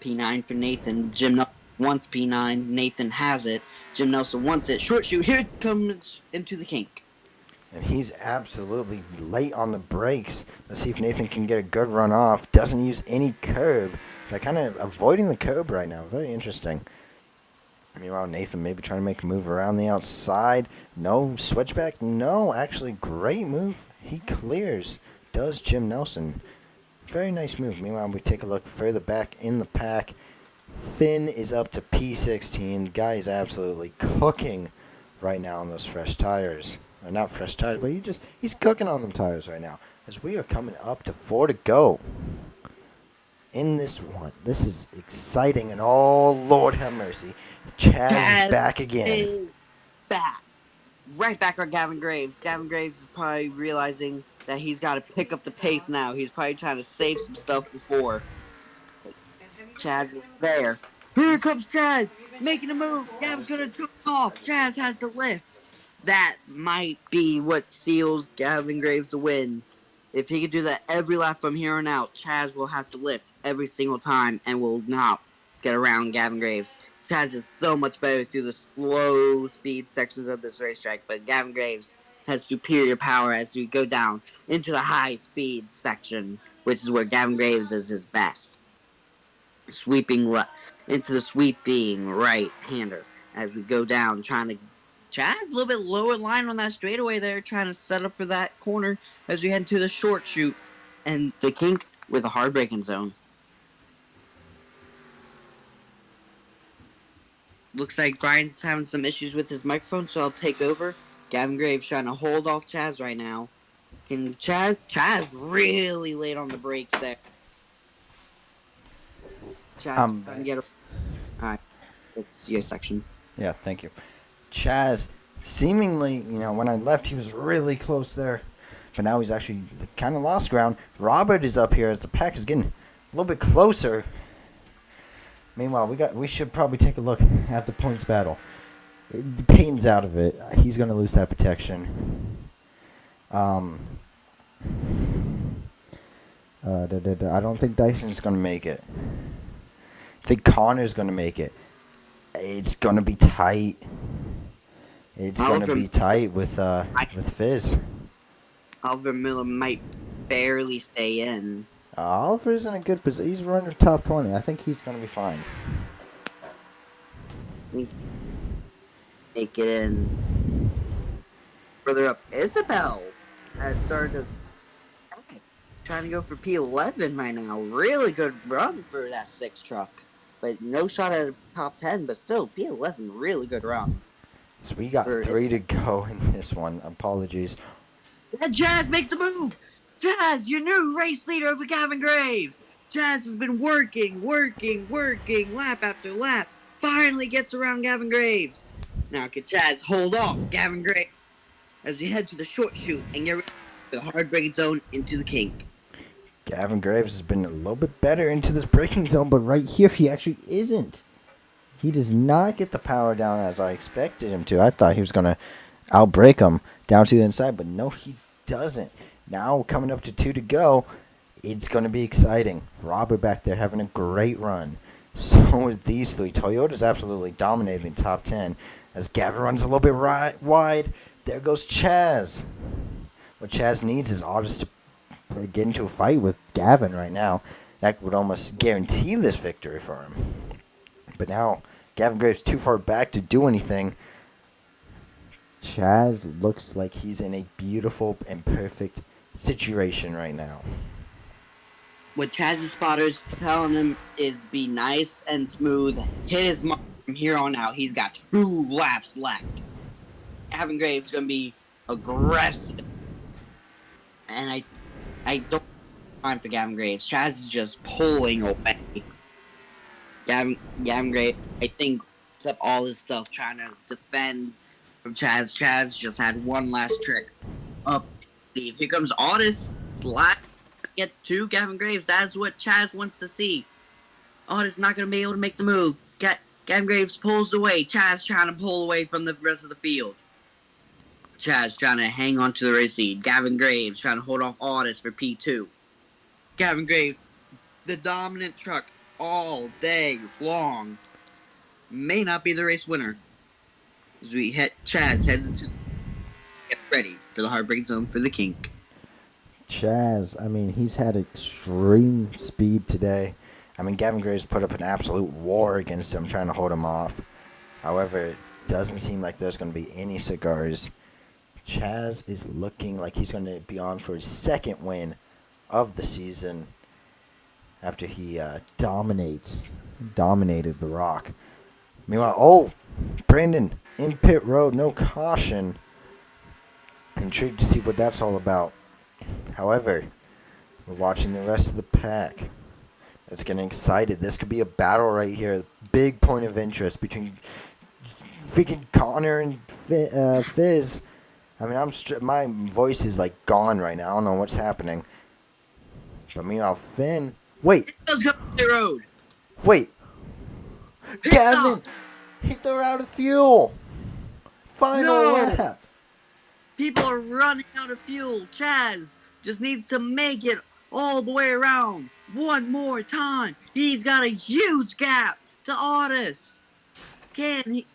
P9 for Nathan. Jim Nelson wants P9. Nathan has it. Jim Nelson wants it. Short shoot. Here it comes into the kink. And he's absolutely late on the brakes. Let's see if Nathan can get a good run off. Doesn't use any curb. They're kind of avoiding the curb right now. Very interesting. Meanwhile, Nathan maybe trying to make a move around the outside. No switchback. No, actually, great move. He clears. Does Jim Nelson. Very nice move. Meanwhile, we take a look further back in the pack. Finn is up to P16. The guy is absolutely cooking right now on those fresh tires. Or not fresh tires, but he's cooking on them tires right now. As we are coming up to 4 to go in this one. This is exciting, and oh, Lord have mercy. Chaz is back again. Is back. right back on Gavin Graves. Gavin Graves is probably realizing that he's got to pick up the pace now. He's probably trying to save some stuff before Chaz is there. Here comes Chaz, making a move. Gavin's gonna jump off. Chaz has the lift. That might be what seals Gavin Graves the win. If he can do that every lap from here on out, Chaz will have to lift every single time and will not get around Gavin Graves. Chaz is so much better through the slow speed sections of this racetrack, but Gavin Graves has superior power as we go down into the high speed section, which is where Gavin Graves is his best. Sweeping into the sweeping right hander as we go down, trying to Chaz a little bit lower line on that straightaway there, trying to set up for that corner as we head into the short shoot, and the kink with a hard braking zone. Looks like Brian's having some issues with his microphone, so I'll take over. Gavin Graves trying to hold off Chaz right now. Can Chaz really late on the brakes there. Chaz trying to get Alright, it's your section. Yeah, thank you. Chaz, seemingly, when I left, he was really close there. But now he's actually kind of lost ground. Robert is up here as the pack is getting a little bit closer. Meanwhile, we should probably take a look at the points battle. Payton's out of it. He's going to lose that protection. I don't think Dyson's going to make it. I think Connor's going to make it. It's going to be tight. It's going to be tight with Fizz. Oliver Miller might barely stay in. Oliver's in a good position. He's running top 20. I think he's going to be fine. Make it in. Further up, Isabel has started trying to go for P11 right now. Really good run for that 6 truck. But no shot at a top 10, but still, P11, really good run. So we got 3 to go in this one. Apologies. And Chaz makes the move! Chaz, your new race leader over Gavin Graves! Chaz has been working, lap after lap. Finally gets around Gavin Graves. Now can Chaz hold off Gavin Graves as we head to the short shoot and get ready for the hard braking zone into the kink. Gavin Graves has been a little bit better into this braking zone, but right here he actually isn't. He does not get the power down as I expected him to. I thought he was going to outbrake him down to the inside, but no, he doesn't. Now coming up to 2 to go, it's going to be exciting. Robert back there having a great run. So is these 3. Toyota's absolutely dominating the top 10 as Gavin runs a little bit wide. There goes Chaz. What Chaz needs is Otis to get into a fight with Gavin right now. That would almost guarantee this victory for him. But now Gavin Graves too far back to do anything. Chaz looks like he's in a beautiful and perfect situation right now. What Chaz's spotters telling him is be nice and smooth. Hit his mark from here on out. He's got 2 laps left. Gavin Graves is going to be aggressive. And I don't have time for Gavin Graves. Chaz is just pulling away. Gavin Graves, I think, puts up all his stuff trying to defend from Chaz. Chaz just had one last trick up. Here comes Otis. Slide. Get to Gavin Graves. That's what Chaz wants to see. Otis not going to be able to make the move. Gavin Graves pulls away. Chaz trying to pull away from the rest of the field. Chaz trying to hang on to the race lead. Gavin Graves trying to hold off Otis for P2. Gavin Graves, the dominant truck all day long, may not be the race winner. As Chaz heads into get ready for the hard braking zone for the kink. Chaz, he's had extreme speed today. Gavin Graves put up an absolute war against him, trying to hold him off. However, it doesn't seem like there's going to be any cigars. Chaz is looking like he's going to be on for his 2nd win of the season after he dominated the Rock. Meanwhile, Brandon in pit road, no caution. Intrigued to see what that's all about. However, we're watching the rest of the pack. It's getting excited. This could be a battle right here. Big point of interest between freaking Connor and Fizz. I mean, my voice is like gone right now. I don't know what's happening. But meanwhile, Finn. Wait, Let's go the road. wait. Pit Gavin, stops. they're out of fuel. Final No. lap. People are running out of fuel. Chaz just needs to make it all the way around one more time. He's got a huge gap to Otis. Can he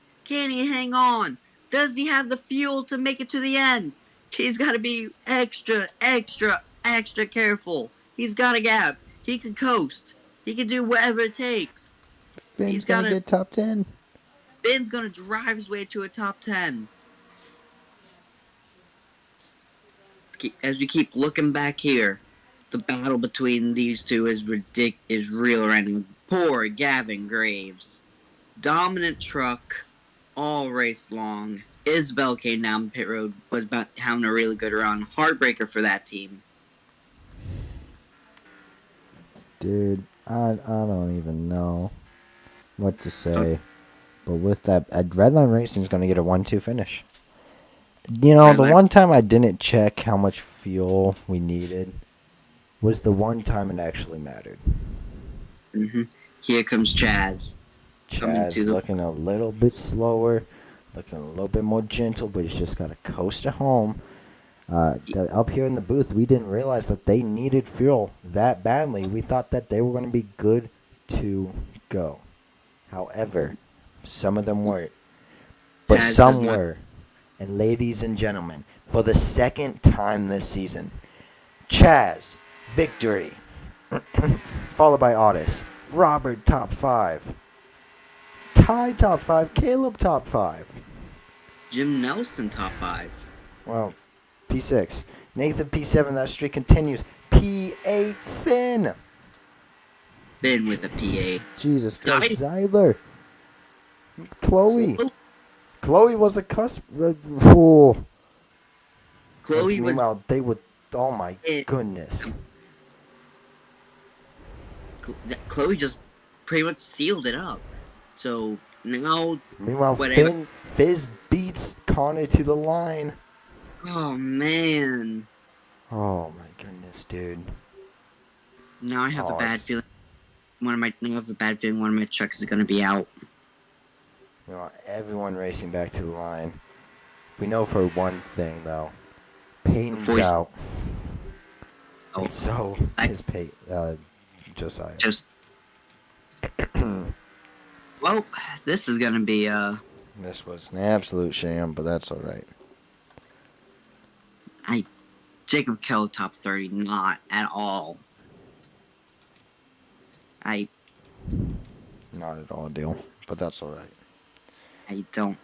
hang on? Does he have the fuel to make it to the end? He's got to be extra careful. He's got a gap. He can coast. He can do whatever it takes. Finn's He's gotta get top 10. Ben's gonna drive his way to a top 10. As we keep looking back here, the battle between these two is real right now. Poor Gavin Graves. Dominant truck all race long. Isabel came down the pit road, was about having a really good run. Heartbreaker for that team. Dude, I don't even know what to say. But with that, Redline Racing is going to get a 1-2 finish. You know, the one time I didn't check how much fuel we needed was the one time it actually mattered. Here comes Chaz. Chaz looking a little bit slower, looking a little bit more gentle, but he's just got to coast at home. Up here in the booth, we didn't realize that they needed fuel that badly. We thought that they were going to be good to go. However, some of them weren't, but Chaz some were. And ladies and gentlemen, for the second time this season, Chaz, victory. Followed by Otis. Robert, top 5. Ty, top 5. Caleb, top 5. Jim Nelson, top 5. Well, P6. Nathan, P7. That streak continues. P8, Finn. Ben with a PA. Jesus Christ, Zyler. Chloe. Chloe was a cusp. Chloe was. Meanwhile, they would. Oh my goodness. Chloe just pretty much sealed it up. So now. Meanwhile, Fizz beats Connor to the line. Oh man. Oh my goodness, dude. Now I have a bad feeling. One of my trucks is gonna be out. You know, everyone racing back to the line. We know for one thing though, Peyton's out. Oh. And so is Josiah. Well, this is gonna be This was an absolute sham, but that's all right. Jacob Kell top 30, not at all. Not at all, deal, but that's all right. I really don't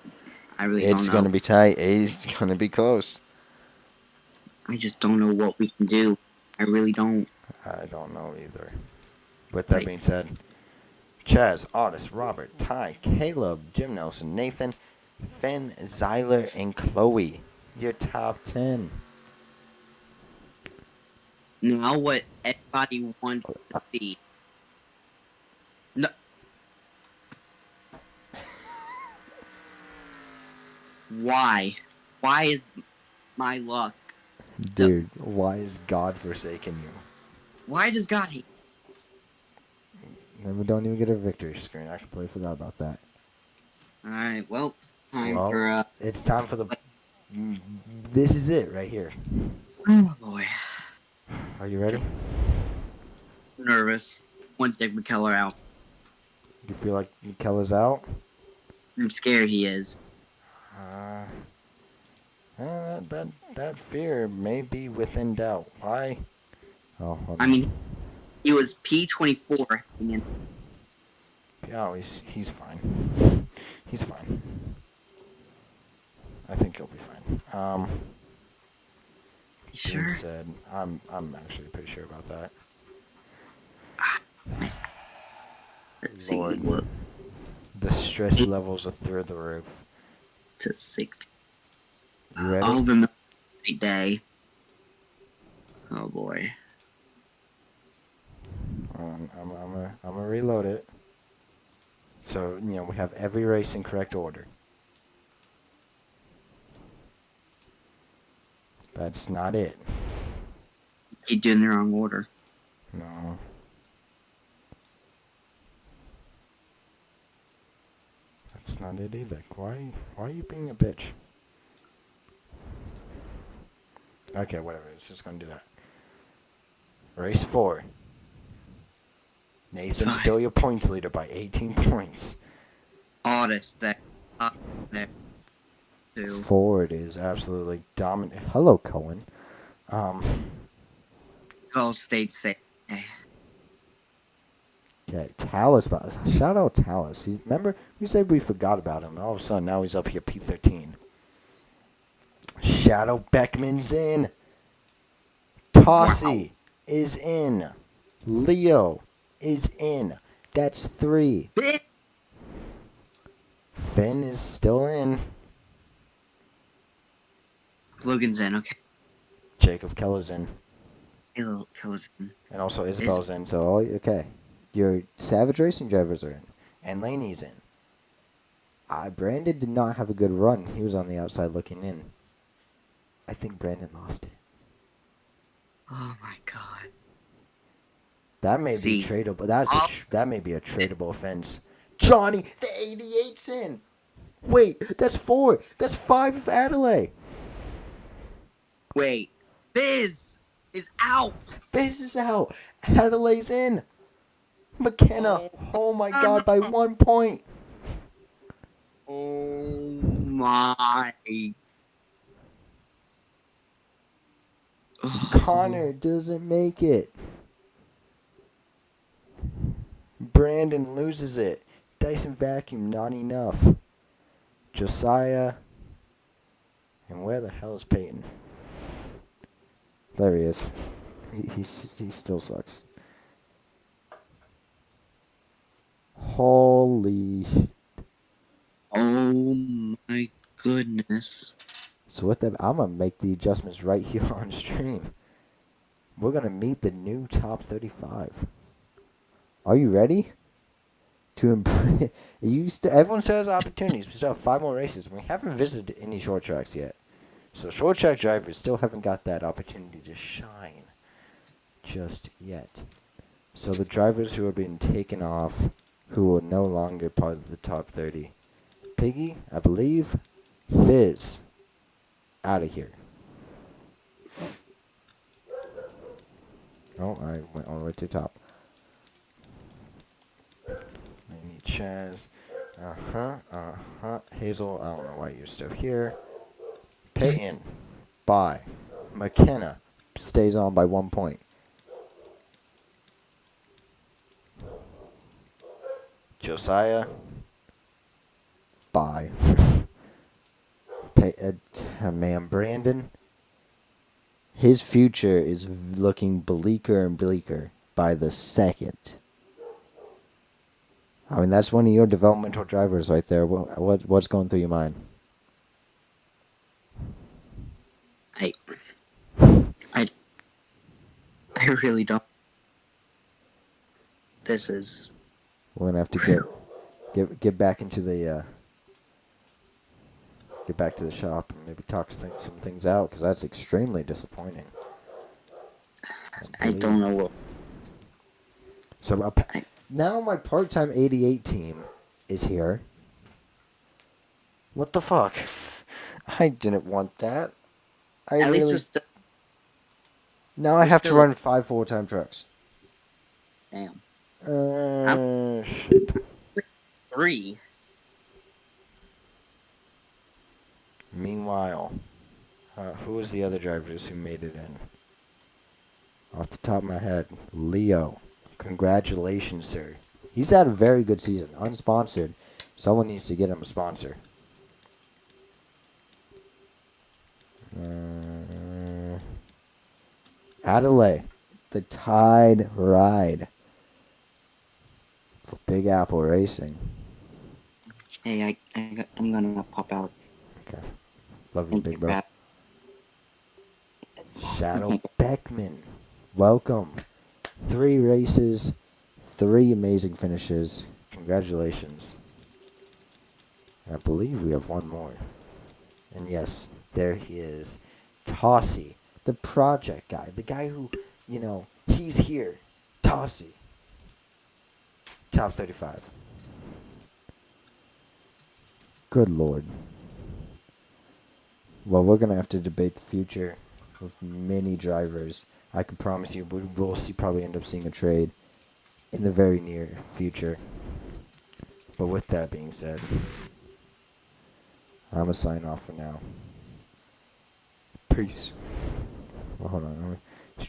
know. It's gonna be tight. It's gonna be close. I just don't know what we can do. I really don't. I don't know either. With that being said, Chaz, Otis, Robert, Ty, Caleb, Jim Nelson, Nathan, Finn, Zyler, and Chloe. Your top 10. Now what everybody wants to see. No. Why? Why is my luck? Dude, why is God forsaken you? Why does God hate? And we don't even get a victory screen. I completely forgot about that. Alright, well, time for it's time for the. This is it right here. oh boy. Are you ready? Nervous. Want to take McKellar out. You feel like McKellar's out? I'm scared he is. That fear may be within doubt. Why? Oh, hold on. I mean, he was P24. Yeah, he's fine. He's fine. I think he'll be fine. Sure. Being said, I'm actually pretty sure about that. Let's Lord. see what The stress levels are through the roof. to 60. You ready? All the day. Oh boy. I'm gonna reload it. So, we have every race in correct order. That's not it. Keep doing the wrong order. No. That's not it either. Why are you being a bitch? Okay, whatever. It's just gonna do that. Race 4. Nathan, Fine. still your points leader by 18 points. Oddest that. There. Two. Ford is absolutely dominant. Hello, Cohen. All states say. Okay, Talus. Shout out Talus. Remember, we said we forgot about him, and all of a sudden now he's up here P13. Shadow Beckman's in. Tossie is in. Leo is in. That's 3. Finn is still in. Logan's in, okay. Jacob Keller's in. Keller's in. And also Isabel's in. So, okay. Your Savage Racing drivers are in. And Laney's in. Brandon did not have a good run. He was on the outside looking in. I think Brandon lost it. Oh my god. That may be See. tradable. That may be a tradable offense. Johnny, the 88's in. Wait, that's 4. That's 5 of Adelaide. Wait. Biz is out. Biz is out. Adelaide's in. McKenna. Oh my god, by 1 point. Oh my. Connor doesn't make it. Brandon loses it. Dyson Vacuum, not enough. Josiah. And where the hell is Peyton? There he is. He still sucks. Holy. Oh my goodness. So with that, I'm going to make the adjustments right here on stream. We're going to meet the new top 35. Are you ready? Everyone still has opportunities. We still have 5 more races. We haven't visited any short tracks yet. So short track drivers still haven't got that opportunity to shine just yet. So the drivers who are being taken off, who are no longer part of the top 30. Piggy, I believe. Fizz. Out of here. Oh, I went all the way to the top. I need Chaz. Hazel, I don't know why you're still here. Peyton. Bye. McKenna stays on by 1 point. Josiah. Bye. Man, Brandon. His future is looking bleaker and bleaker by the second. I mean, that's one of your developmental drivers right there. What's going through your mind? I really don't. This is. We're gonna have to get back into the get back to the shop and maybe talk some things out, because that's extremely disappointing. I don't know what. So now my part-time 88 team is here. What the fuck? I didn't want that. At least just. Now I have to run 5 full-time trucks. Damn. Shit. 3. Meanwhile, who was the other drivers who made it in? Off the top of my head, Leo. Congratulations, sir. He's had a very good season. Unsponsored. Someone needs to get him a sponsor. Adelaide. The Tide Ride. For Big Apple Racing. Hey, I'm gonna pop out. Okay. Love you, big bro. Shadow Beckman. Welcome. 3 races, 3 amazing finishes. Congratulations. And I believe we have one more. And yes, there he is. Tossie, the project guy, the guy who, he's here. Tossie. Top 35. Good lord. Well, we're going to have to debate the future with many drivers. I can promise you we will probably end up seeing a trade in the very near future. But with that being said, I'm going to sign off for now. Peace. Well, hold on.